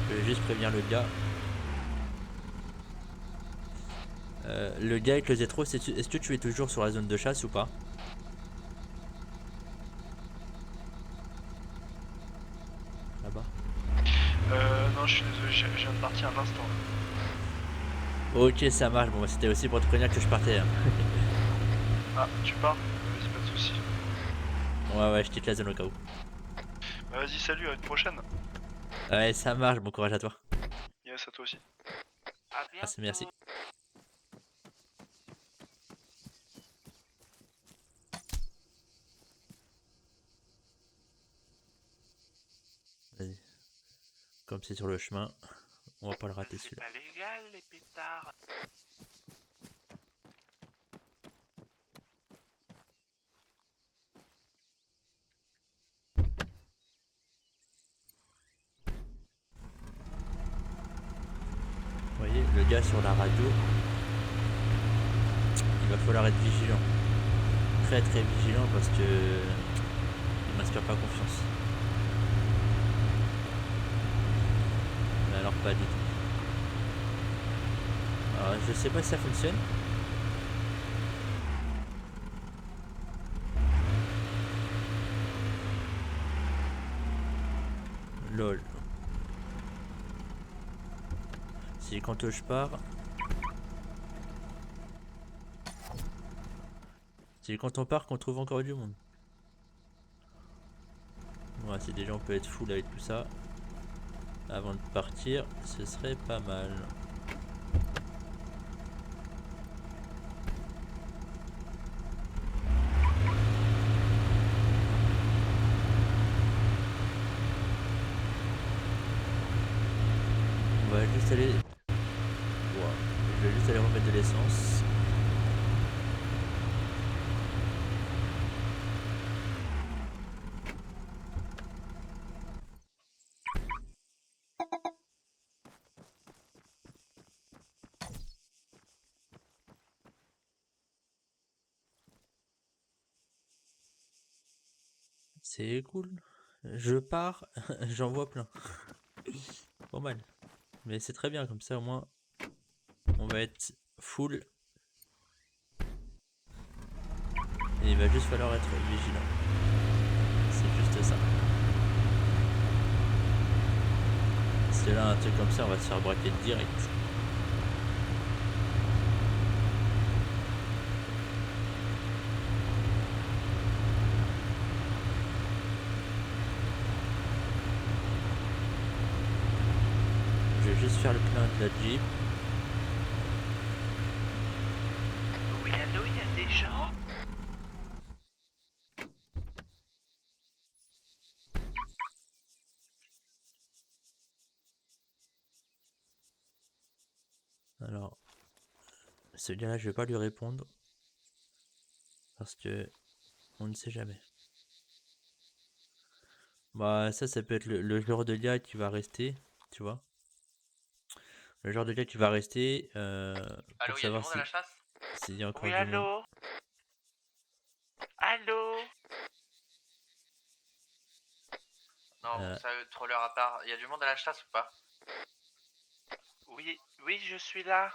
Je vais juste prévenir le gars. Le gars avec le Z3, est-ce que tu es toujours sur la zone de chasse ou pas? Là-bas. Non, je suis désolé, je viens de partir un instant. Ok, ça marche. Bon, bah, c'était aussi pour te prévenir que je partais. Hein. Ah, tu pars? Vas-y, pas de soucis. Ouais, ouais, je quitte la zone au cas où. Bah, vas-y, salut, à une prochaine. Ouais, ça marche. Bon courage à toi. Yes, à toi aussi. Merci, merci. Vas-y. Comme c'est sur le chemin, on va pas le rater C'est celui-là. pas légal, les pétards. Vous voyez, le gars sur la radio, il va falloir être vigilant. Très vigilant parce que il m'inspire pas confiance. Mais alors pas du tout. Alors, je sais pas si ça fonctionne. Lol. Si quand je pars. C'est quand on part qu'on trouve encore du monde. Ouais, si déjà on peut être full avec tout ça. Avant de partir, ce serait pas mal. On va juste aller... Wow. Je vais juste aller remettre de l'essence. C'est cool. Je pars, j'en vois plein. Pas mal. Mais c'est très bien, comme ça au moins on va être full. Et il va juste falloir être vigilant. C'est juste ça. Si là un truc comme ça, on va se faire braquer direct. Je vais juste faire le plein de la Jeep. Oui, allô, il y a des gens? Alors, ce gars-là, je vais pas lui répondre. Parce que on ne sait jamais. Bah ça peut être le genre de gars qui va rester, tu vois. Le genre de gars qui va rester Allô, pour il y a du savoir monde à la chasse? s'il y a encore Oui, du monde. allô? Allô? Non, Euh. vous savez, troller à part, il y a du monde à la chasse ou pas? Oui, oui, je suis là.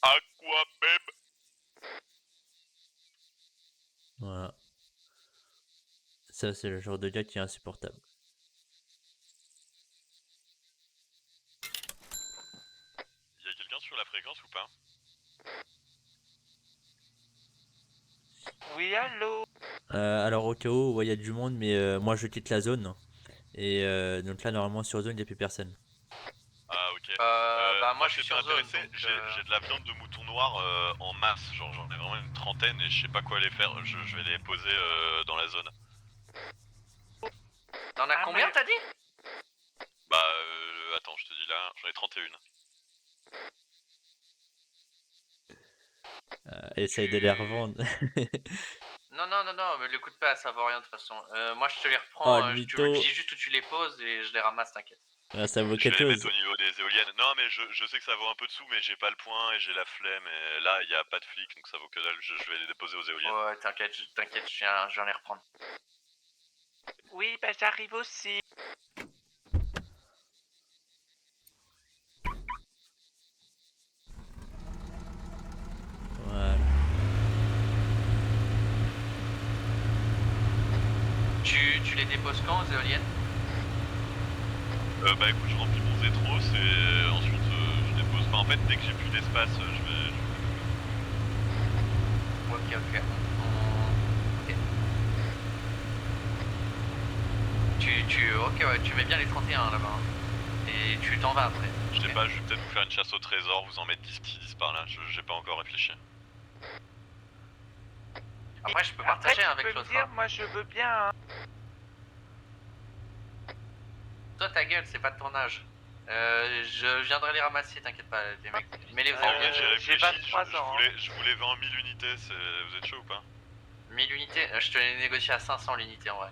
À quoi même? Voilà. Ça c'est le genre de gars qui est insupportable. Y a quelqu'un sur la fréquence ou pas? Oui, allô? Alors au cas où, ouais, il y a du monde, mais moi je quitte la zone. Et donc là normalement sur zone il n'y a plus personne. Ah ok. Bah moi je suis j'étais sur zone, intéressé, donc, j'ai de la viande de mouton noir en masse, genre j'en ai vraiment une trentaine et je sais pas quoi les faire, je vais les poser dans la zone. T'en as Ah, combien mais- t'as dit? Bah attends, je te dis là, j'en ai 31. Essaye de les revendre. Non, mais l'écoute pas, ça vaut rien de toute façon. Moi je te les Oh reprends, le tu me mytho. dis juste où tu les poses et je les ramasse, t'inquiète. Ah, ça vaut Je vais quelque les mettre chose. au niveau des éoliennes. Non mais je sais que ça vaut un peu de sous mais j'ai pas le point et j'ai la flemme et là il y a pas de flic donc ça vaut que dalle, je vais les déposer aux éoliennes. Ouais, t'inquiète, je viens les reprendre. Oui, bah j'arrive aussi. Voilà. Tu les déposes quand aux éoliennes? Bah écoute, je remplis mon Zétros et ensuite je dépose. Enfin, en fait, dès que j'ai plus d'espace, je vais. Ok. Ok. Ok, ouais, tu mets bien les 31 là-bas. Hein. Et tu t'en vas après. Je sais ok. pas, je vais peut-être vous faire une chasse au trésor, vous en mettre 10 qui 10 par là, j'ai pas encore réfléchi. Après, je peux Après, partager tu avec peux me l'autre. dire, Hein. moi je veux bien. Hein. Toi, ta gueule, c'est pas de ton âge. Je viendrai les ramasser, t'inquiète pas, les mecs. Mais les En vrai, j'ai j'ai réfléchi, 23 ans. je voulais 20 000 unités, vous êtes chaud ou pas? 1000 unités, je te les négocie à 500 l'unité en vrai.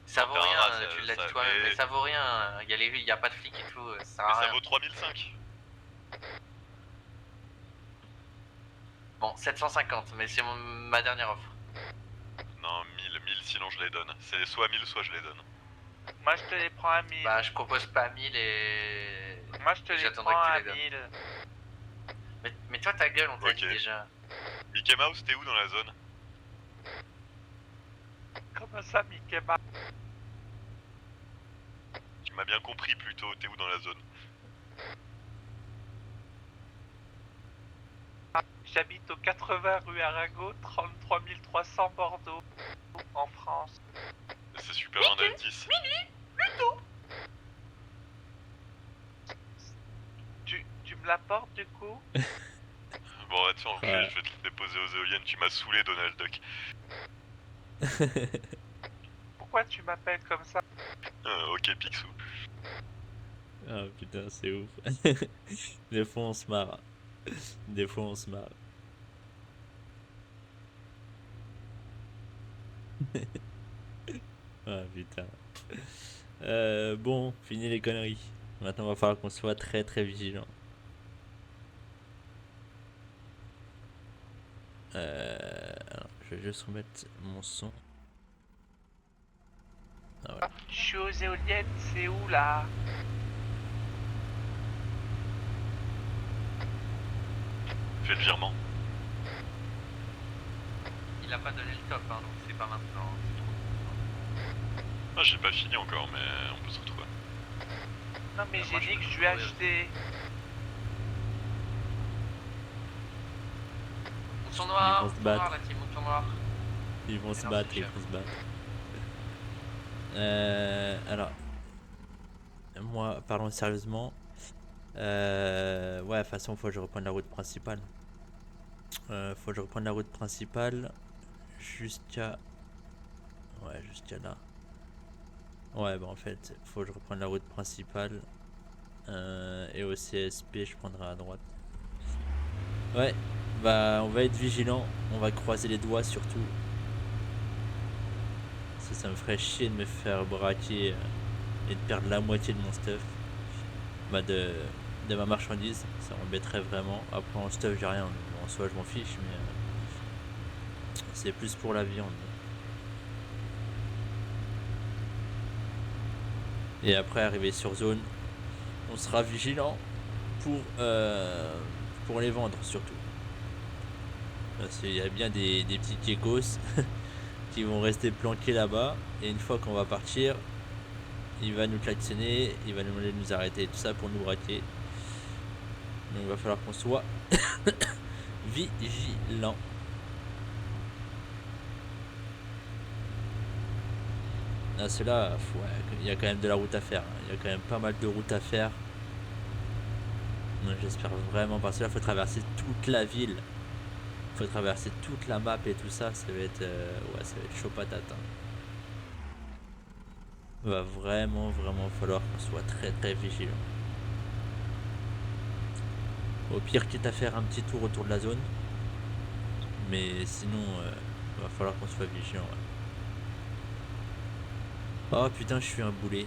Ça vaut Faire un rien, rat, tu l'as ça- dit toi-même, mais- mais ça vaut rien. Il y a pas de flics et tout, ça sert Mais à ça rien. vaut 3005. Bon, 750, mais c'est ma dernière offre. Non, 1000 sinon je les donne. C'est soit 1000 soit je les donne. Moi, je te les prends à 1000. Bah, je propose pas 1000 et. Moi, je te les j'attendrai prends que tu à les donnes. 1000. Mais toi, ta gueule, on t'a Ok. dit déjà. Mickey Mouse, t'es où dans la zone? Comment ça, Mickey Mouse? Tu m'as bien compris plutôt, t'es où dans la zone? J'habite au 80 rue Arago, 33 300 Bordeaux, en France. C'est super loin d'Altis. Tu me l'apportes du coup? Bon, tiens, Ouais. je vais te déposer aux éoliennes, tu m'as saoulé, Donald Duck. Pourquoi tu m'appelles comme ça? Ok, Picsou. Ah putain, c'est ouf. Des fois, on se marre. Des fois, on se marre. Ah putain. Bon, fini les conneries. Maintenant, va falloir qu'on soit très très vigilant. Alors, je vais juste remettre mon son. Ah voilà. Je suis aux éoliennes, c'est où là? Fais le virement. Il a pas donné le top, hein, donc c'est pas maintenant. c'est trop. Ah, j'ai pas fini encore, mais on peut se retrouver. Non mais Moi, j'ai je dit peux que te je lui ai trouver aussi. acheté. Mouton noir, vont se mouton battre. noir, la team mouton noir. Ils vont se non, battre, c'est ils cher. vont se battre. Alors, moi, parlons sérieusement. Ouais, de toute façon, faut que je reprenne la route principale. Faut que je reprenne la route principale jusqu'à. Ouais, jusqu'à là. Ouais, bah en fait, faut que je reprenne la route principale. Et au CSP, je prendrai à droite. Ouais, bah on va être vigilant. On va croiser les doigts surtout. Ça me ferait chier de me faire braquer et de perdre la moitié de mon stuff. Bah de ma marchandise. Ça m'embêterait vraiment. Après en stuff j'ai rien. En soi je m'en fiche, mais c'est plus pour la viande. Et après arriver sur zone, on sera vigilant pour les vendre surtout. Parce qu'il y a bien des petits kekos qui vont rester planqués là-bas. Et une fois qu'on va partir, il va nous klaxonner, il va nous demander de nous arrêter, tout ça pour nous braquer. Donc il va falloir qu'on soit vigilant. Ah, ceux-là, ouais, il y a quand même de la route à faire. Il y a quand même pas mal de route à faire. J'espère vraiment, parce que là, faut traverser toute la ville. Faut traverser toute la map et tout ça. Ça va être, ouais, ça va être chaud patate. Hein. Va vraiment falloir qu'on soit très très vigilant. Au pire, quitte à faire un petit tour autour de la zone. Mais sinon, va falloir qu'on soit vigilant. Ouais. Oh putain, je suis un boulet.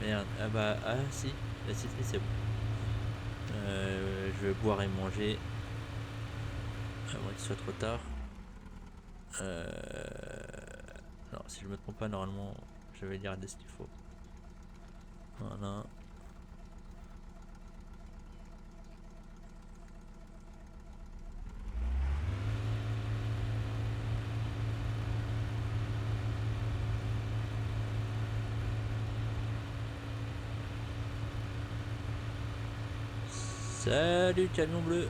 Merde. Ah bah, ah si. La citrie, c'est bon. Je vais boire et manger. Avant qu'il soit trop tard. Alors, si je me trompe pas, normalement, je vais garder ce qu'il faut. Voilà. Salut camion bleu.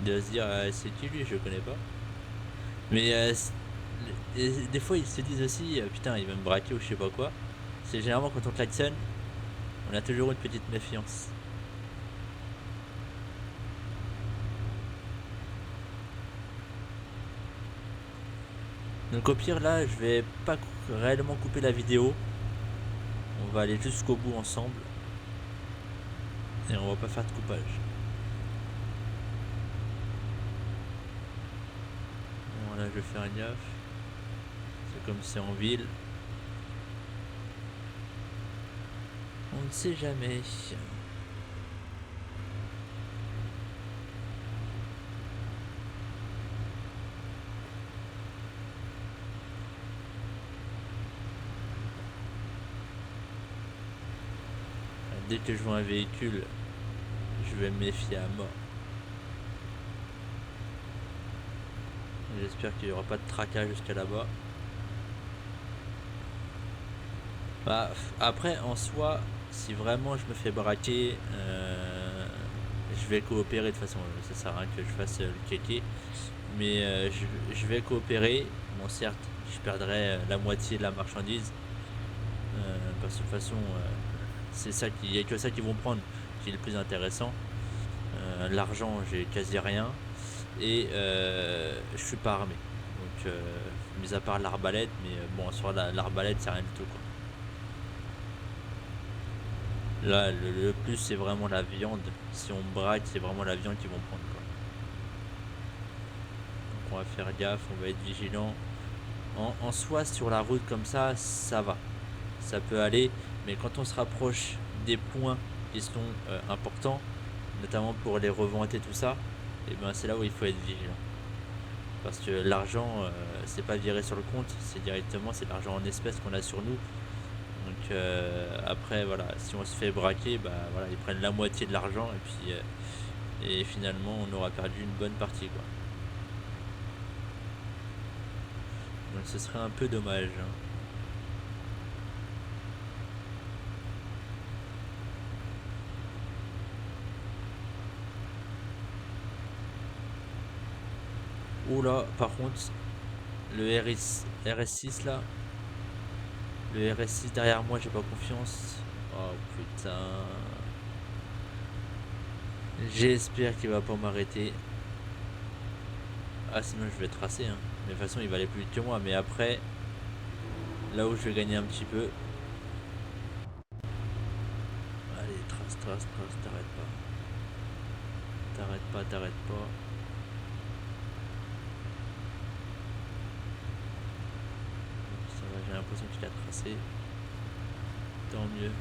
Il doit se dire c'est qui lui, je connais pas. Mais des fois ils se disent aussi putain il va me braquer ou je sais pas quoi. C'est généralement quand on klaxonne, on a toujours une petite méfiance. Donc au pire là je vais pas réellement couper la vidéo. On va aller jusqu'au bout ensemble. Et on va pas faire de coupage. je vais faire gaffe. C'est comme c'est en ville. On ne sait jamais. Dès que je vois un véhicule, je vais me méfier à mort. J'espère qu'il n'y aura pas de tracas jusqu'à là-bas. Bah, après, en soi, si vraiment je me fais braquer, je vais coopérer de toute façon. Ça sert à rien que je fasse le kéké. Mais je vais coopérer. Bon, certes, je perdrai la moitié de la marchandise. Parce que de toute façon, c'est ça il n'y a que ça qu'ils vont prendre qui est le plus intéressant. L'argent, j'ai quasi rien. Et je suis pas armé. Donc, mis à part l'arbalète, mais bon, sur l'arbalète, c'est rien du tout, quoi. Là, le plus, c'est vraiment la viande. Si on me braque, c'est vraiment la viande qu'ils vont prendre, quoi. Donc, on va faire gaffe, on va être vigilant. En soi, sur la route comme ça va. Ça peut aller. Mais quand on se rapproche des points qui sont importants, notamment pour les reventes et tout ça, et ben c'est là où il faut être vigilant. Parce que l'argent, c'est pas viré sur le compte, c'est directement, c'est l'argent en espèces qu'on a sur nous. Donc après, voilà, si on se fait braquer, bah voilà, ils prennent la moitié de l'argent et puis et finalement, on aura perdu une bonne partie, quoi. Donc ce serait un peu dommage, hein. Oula, par contre, le RS6 là, le RS6 derrière moi, j'ai pas confiance. Oh putain. J'espère qu'il va pas m'arrêter. Ah, sinon je vais tracer, hein. Mais de toute façon, il va aller plus vite que moi. Mais après, là où je vais gagner un petit peu. Allez, trace, t'arrêtes pas. T'arrêtes pas. Ça va, j'ai l'impression qu'il a tracé. Tant mieux.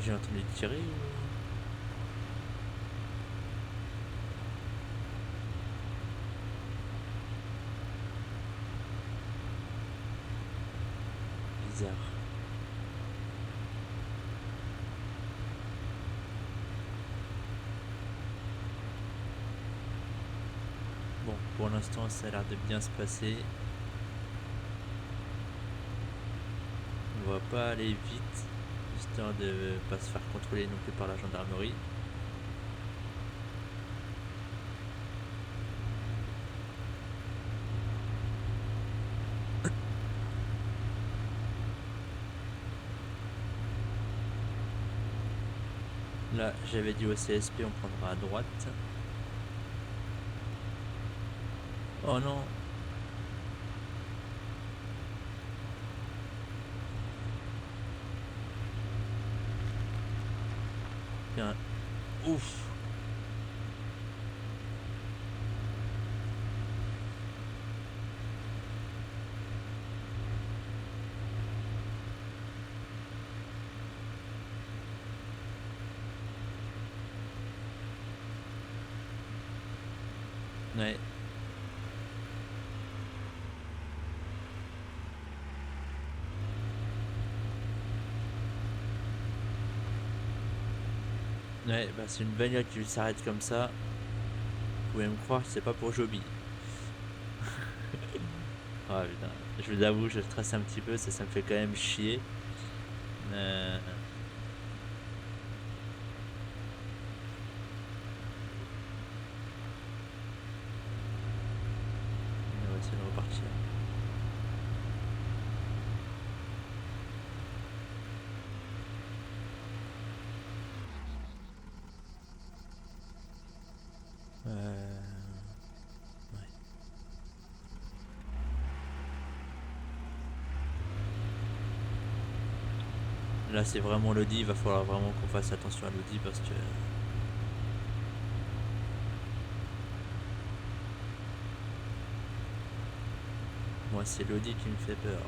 J'ai entendu tirer ou... Bizarre. Bon, pour l'instant, ça a l'air de bien se passer. On va pas aller vite, histoire de pas se faire contrôler non plus par la gendarmerie. Là, j'avais dit au CSP, on prendra à droite. Oh non. Bien. Ouf. Ouais. Ouais, bah c'est une bagnole qui s'arrête comme ça. Vous pouvez me croire que c'est pas pour Joby. Ah putain, je vous avoue, je stresse un petit peu, ça me fait quand même chier. On va essayer de repartir. Ouais. Là c'est vraiment l'audi, il va falloir vraiment qu'on fasse attention à l'audi parce que... Moi c'est l'audi qui me fait peur.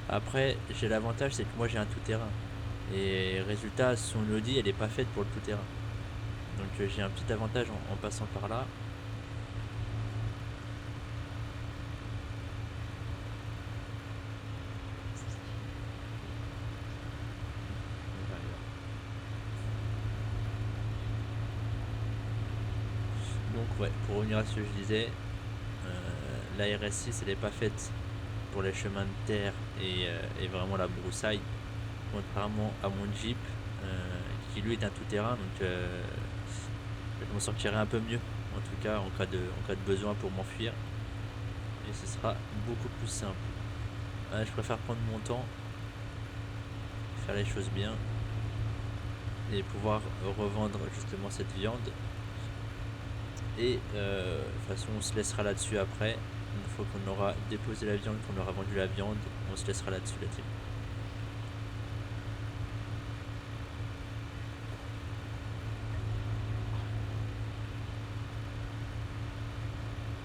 Après, j'ai l'avantage, c'est que moi j'ai un tout-terrain. Et résultat, son Audi, elle est pas faite pour le tout-terrain. Donc j'ai un petit avantage en passant par là. Donc ouais, pour revenir à ce que je disais, la RS6 elle est pas faite pour les chemins de terre et vraiment la broussaille, contrairement à mon Jeep qui lui est un tout-terrain, donc je m'en sortirai un peu mieux en tout cas en cas de besoin pour m'enfuir et ce sera beaucoup plus simple. Je préfère prendre mon temps, faire les choses bien et pouvoir revendre justement cette viande. Et de toute façon on se laissera là-dessus après. Une fois qu'on aura déposé la viande, qu'on aura vendu la viande, on se laissera là-dessus la team.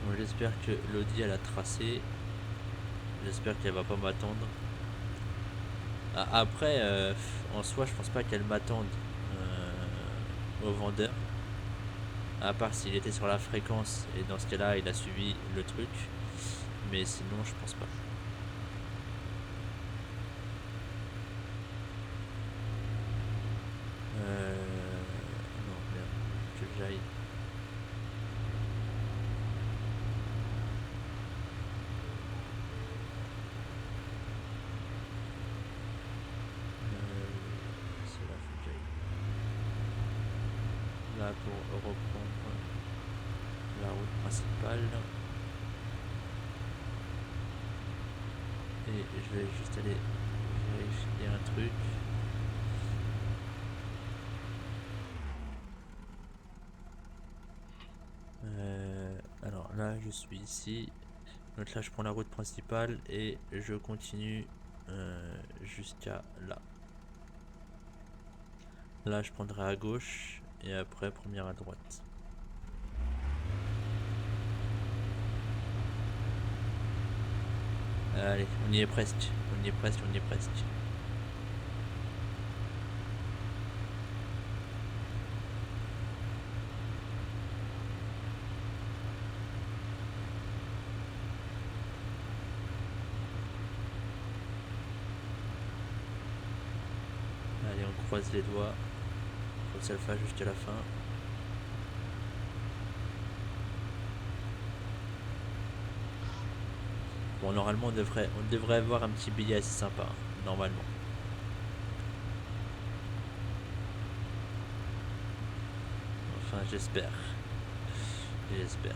Bon, j'espère que l'Audi elle a tracé. J'espère qu'elle va pas m'attendre. Après, en soi, je pense pas qu'elle m'attende au vendeur. À part s'il était sur la fréquence et dans ce cas-là, il a suivi le truc. Mais sinon, je pense pas. Non, merde, que j'aille. C'est là, faut que j'aille. Là, pour reprendre la route principale. Et je vais juste aller vérifier un truc. Alors là je suis ici. Donc là je prends la route principale et je continue jusqu'à là. Là je prendrai à gauche et après première à droite. Allez, on y est presque, on y est presque, on y est presque. Allez, on croise les doigts. Faut que ça le fasse jusqu'à la fin. Bon, normalement on devrait avoir un petit billet assez sympa, hein, normalement. Enfin, j'espère. J'espère.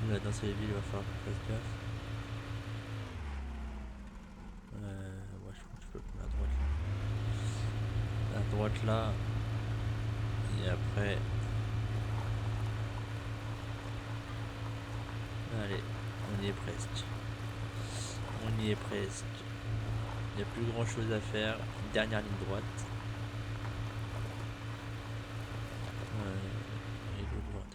Là, dans ces villes, il va falloir qu'on fasse gaffe. Ouais, je crois que je peux prendre la droite là. Et après. Allez, on y est presque. On y est presque. Il n'y a plus grand chose à faire. Dernière ligne droite. Et l'autre droite.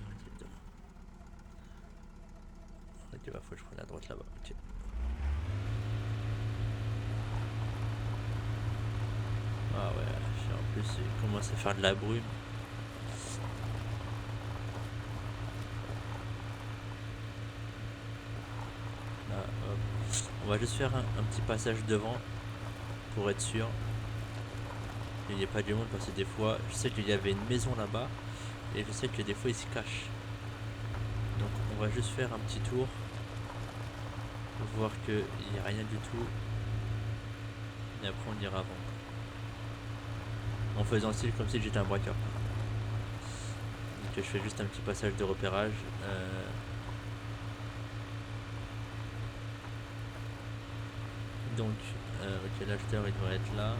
Ok, bah faut que je prenne la droite là-bas. Ok. Ah ouais, en plus il commence à faire de la brume. Là, hop. On va juste faire un petit passage devant pour être sûr qu'il n'y ait pas du monde parce que des fois, je sais qu'il y avait une maison là-bas et je sais que des fois il se cache. Donc on va juste faire un petit tour pour voir qu'il n'y a rien du tout. Et après on ira vendre. En faisant style comme si j'étais un braqueur. Donc je fais juste un petit passage de repérage. Donc, ok, l'acheteur il devrait être là.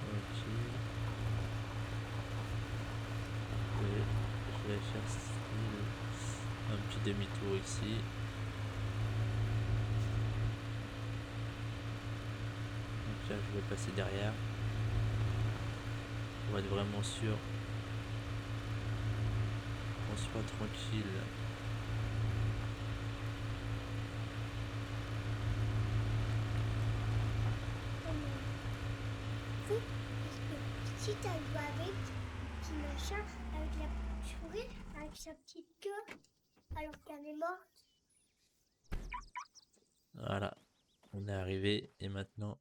Ok. Je vais faire style un petit demi-tour ici. Donc là je vais passer derrière. On va être vraiment sûr qu'on soit tranquille. Si t'as joué avec petit machin, avec la petite souris, avec sa petite queue, alors qu'elle est morte. Voilà, on est arrivé et maintenant,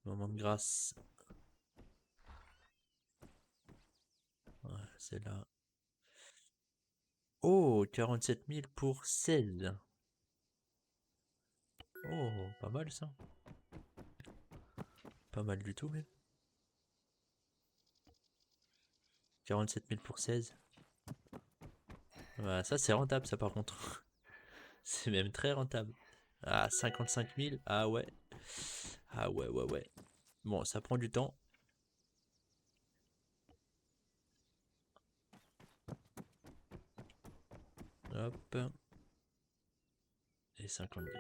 moment de grâce. Voilà, c'est là. Oh, 47 000 pour 16. Oh, pas mal ça. Pas mal du tout même. 47 000 pour 16. Voilà, ça c'est rentable ça par contre. C'est même très rentable. Ah, 55 000. Ah ouais. Ah ouais, ouais, ouais. Bon, ça prend du temps. Hop. Et 52.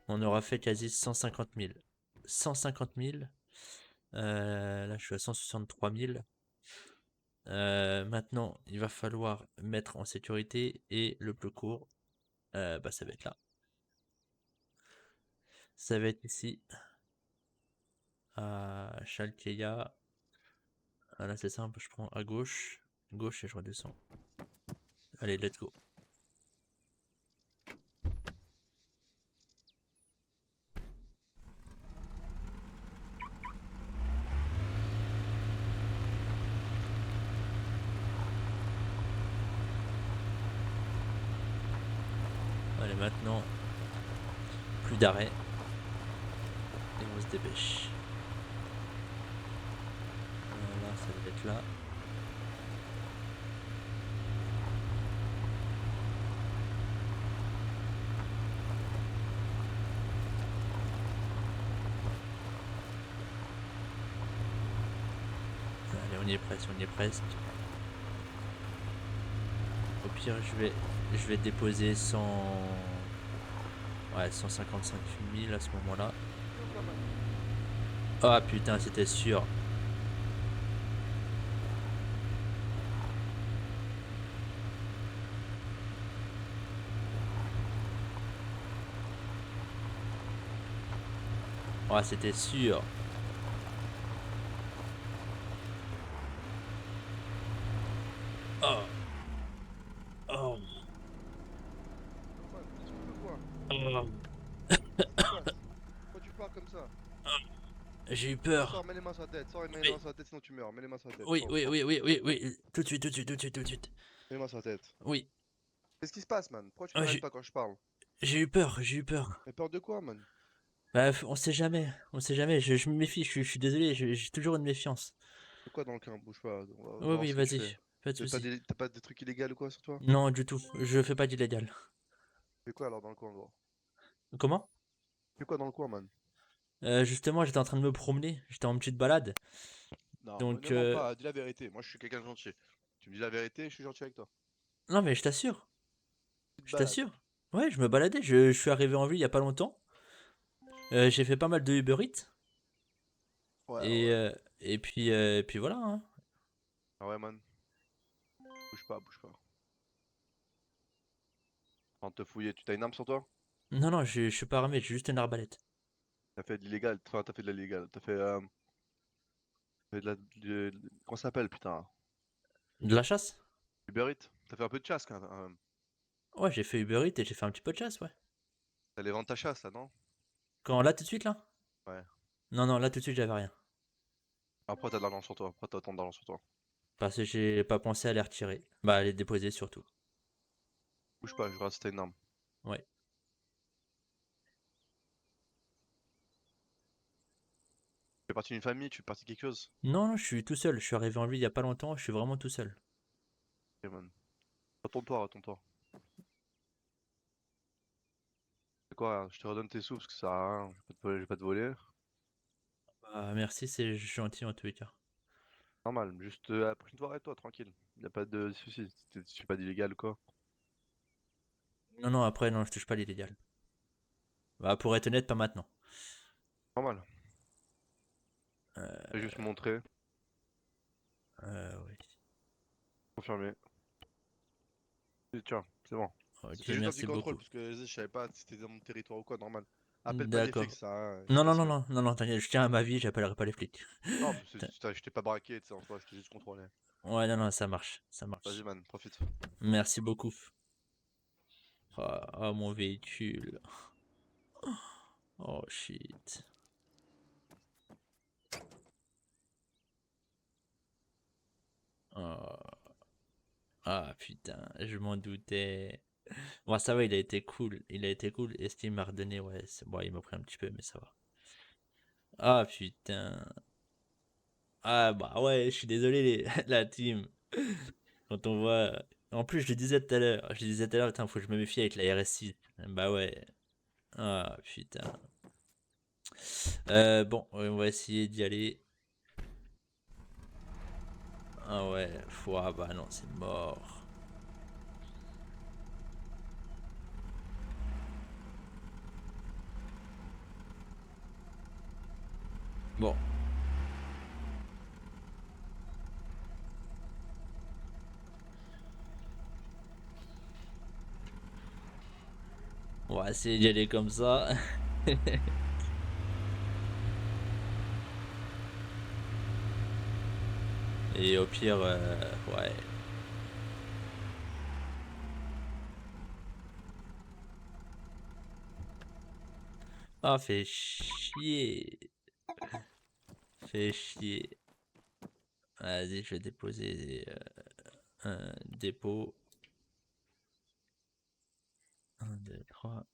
On aura fait quasi 150 000. 150 000. Là, je suis à 163 000. Maintenant, il va falloir mettre en sécurité et le plus court, bah, ça va être là. Ça va être ici, à Chalkeya. Ah, là, c'est simple, je prends à gauche, et je redescends. Allez, let's go. Allez, maintenant, plus d'arrêt. Et on se dépêche. Voilà, ça va être là. Allez, on y est presque, on y est presque. Au pire, je vais déposer 100... Ouais, 155 000 à ce moment-là. Ah putain, c'était sûr. Ah, c'était sûr. Oh. Oh. Oh. Pourquoi tu pars comme ça? J'ai eu peur. Sors, mets les mains sur la tête, sors, mets les mains sur la tête, sinon tu meurs. Mets les mains sur la tête. Oui, sors, oui, sors. oui, oui, oui, oui. Tout de suite, tout de suite, tout de suite, tout de suite. Mets les mains sur la tête. Oui. Qu'est-ce qui se passe, man? Pourquoi tu Ah, m'arrêtes pas quand je parle? j'ai eu peur, j'ai eu peur. Mais peur de quoi, man? Bah, on sait jamais, on sait jamais. Je me méfie, je suis désolé, j'ai toujours une méfiance. C'est quoi dans le camp? Bouge pas, on va Oui, voir oui, ce que tu vas-y, fais. pas de soucis. T'as pas des trucs illégaux ou quoi sur toi? Non, du tout, je fais pas d'illégal. Tu fais quoi alors dans le coin, gros? Comment? Tu fais quoi dans le coin, man? Justement, j'étais en train de me promener, j'étais en petite balade. Non, Donc, ne mens pas, dis la vérité. Moi, je suis quelqu'un de gentil. Tu me dis la vérité, je suis gentil avec toi. non, mais je t'assure, Tu te je balades. t'assure. Ouais, je me baladais, je suis arrivé en ville il y a pas longtemps. J'ai fait pas mal de Uber Eats. Ouais, Et, ouais. puis voilà, hein. Ah ouais, man. Bouge pas, bouge pas. Sans te fouiller, tu t'as une arme sur toi? Non, non, je suis pas armé, j'ai juste une arbalète. T'as fait de l'illégal, enfin, t'as fait de l'illégal, t'as fait de la... Comment ça s'appelle, putain? De la chasse? Uber Eats? T'as fait un peu de chasse, quand même. Ouais, j'ai fait Uber Eats et j'ai fait un petit peu de chasse, ouais. T'allais vendre ta chasse, là, non? Quand là, tout de suite, là? Ouais. Non, non, là, tout de suite, j'avais rien. Après, t'as de l'argent sur toi. Après, t'as autant d'argent sur toi. Parce que j'ai pas pensé à les retirer. Bah, à les déposer surtout. Bouge pas, je regarde si t'as une arme. Ouais. Tu fais partie d'une famille, tu fais partie de quelque chose? Non, non, je suis tout seul. Je suis arrivé en ville il y a pas longtemps, je suis vraiment tout seul. Ok, man. Retourne-toi, retourne-toi. C'est quoi, je te redonne tes sous parce que ça sert à rien. Je vais pas te voler. Bah, merci, c'est gentil en tous les cas. Normal, juste la prochaine fois, arrête-toi, tranquille. Y a pas de soucis. Si tu fais pas d'illégal ou quoi. Non, non, après, non, je touche pas l'illégal. Bah, pour être honnête, pas maintenant. Normal. Euh, Fais juste montrer, oui. confirmer. Et tiens, c'est bon. Ok, C'était juste un petit merci contrôle beaucoup. parce que je savais pas si c'était dans mon territoire ou quoi, normal. Appelle pas les D'accord. flics, ça, hein, Non, c'est non, non, facile. non, non, non, t'inquiète, je tiens à ma vie, j'appellerai pas les flics. Non, parce que T'in- je t'ai pas braqué, tu sais, en soi, je t'ai juste contrôlé. Ouais, non, non, ça marche, ça Vas-y, marche. man, profite. Merci beaucoup. Oh, mon véhicule. Oh, shit. Oh. Ah, putain, je m'en doutais. Bon, ça va, il a été cool. Il a été cool. Et ce qu'il m'a redonné, ouais, bon, il m'a pris un petit peu, mais ça va. Ah, putain. Ah, bah ouais, je suis désolé, la team. Quand on voit. En plus, je le disais tout à l'heure. Je le disais tout à l'heure, putain, faut que je me méfie avec la RS6. Bah ouais. Ah, putain. Bon, on va essayer d'y aller. Ah ouais, ah bah non, c'est mort. Bon. On va essayer d'y aller comme ça. Et au pire, ouais. Ah, fait chier. Fait chier. Vas-y, je vais déposer un dépôt. 1, 2, 3.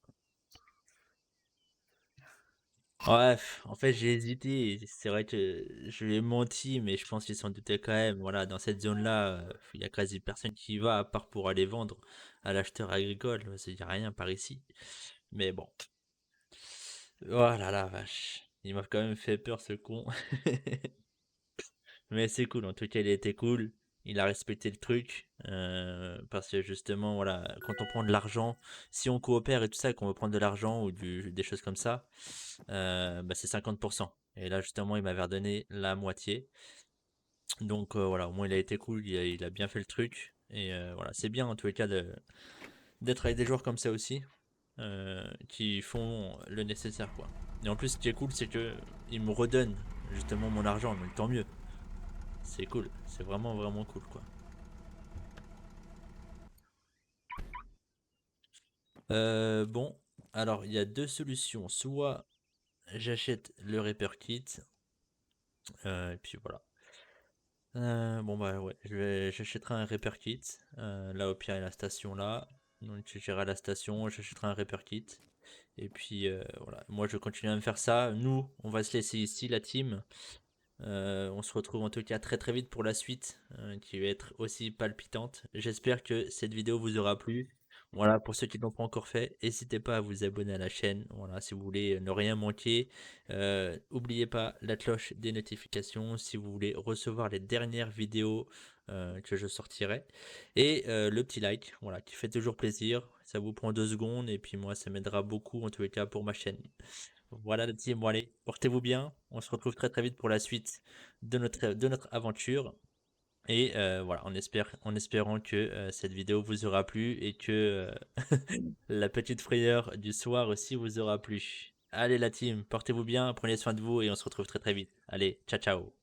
Bref, en fait, j'ai hésité. C'est vrai que je lui ai menti, mais je pense qu'il s'en doutait quand même. Voilà, dans cette zone-là, il y a quasi personne qui y va, à part pour aller vendre à l'acheteur agricole. Il n'y a rien par ici. Mais bon. Voilà la vache. Il m'a quand même fait peur, ce con. Mais c'est cool, en tout cas, il a été cool. Il a respecté le truc. Parce que justement, voilà, quand on prend de l'argent, si on coopère et tout ça, qu'on veut prendre de l'argent ou des choses comme ça, bah, c'est 50%. Et là, justement, il m'avait redonné la moitié. Donc voilà, au moins il a été cool, il a bien fait le truc. Et voilà, c'est bien en tous les cas d'être avec des joueurs comme ça aussi, qui font le nécessaire, quoi. Et en plus, ce qui est cool, c'est que ils me redonnent justement mon argent, donc tant mieux. C'est cool, c'est vraiment vraiment cool, quoi. Bon, alors il y a deux solutions. Soit j'achète le Reaper Kit, et puis voilà. Bon bah ouais, j'achèterai un Reaper Kit. Là au pire il y a la station là. Donc j'irai à la station, j'achèterai un Reaper Kit. Et puis voilà, moi je continue à me faire ça. Nous, on va se laisser ici la team. On se retrouve en tout cas très très vite pour la suite, qui va être aussi palpitante. J'espère que cette vidéo vous aura plu. Voilà, pour ceux qui ne l'ont pas encore fait, n'hésitez pas à vous abonner à la chaîne. Voilà, si vous voulez ne rien manquer. N'oubliez pas la cloche des notifications si vous voulez recevoir les dernières vidéos que je sortirai. Et le petit like, voilà, qui fait toujours plaisir. Ça vous prend 2 secondes et puis moi ça m'aidera beaucoup en tous les cas pour ma chaîne. Voilà la team, bon allez, portez-vous bien. On se retrouve très très vite pour la suite de notre aventure. Et voilà, en espérant que cette vidéo vous aura plu et que la petite frayeur du soir aussi vous aura plu. Allez la team, portez-vous bien, prenez soin de vous et on se retrouve très très vite. Allez, ciao ciao.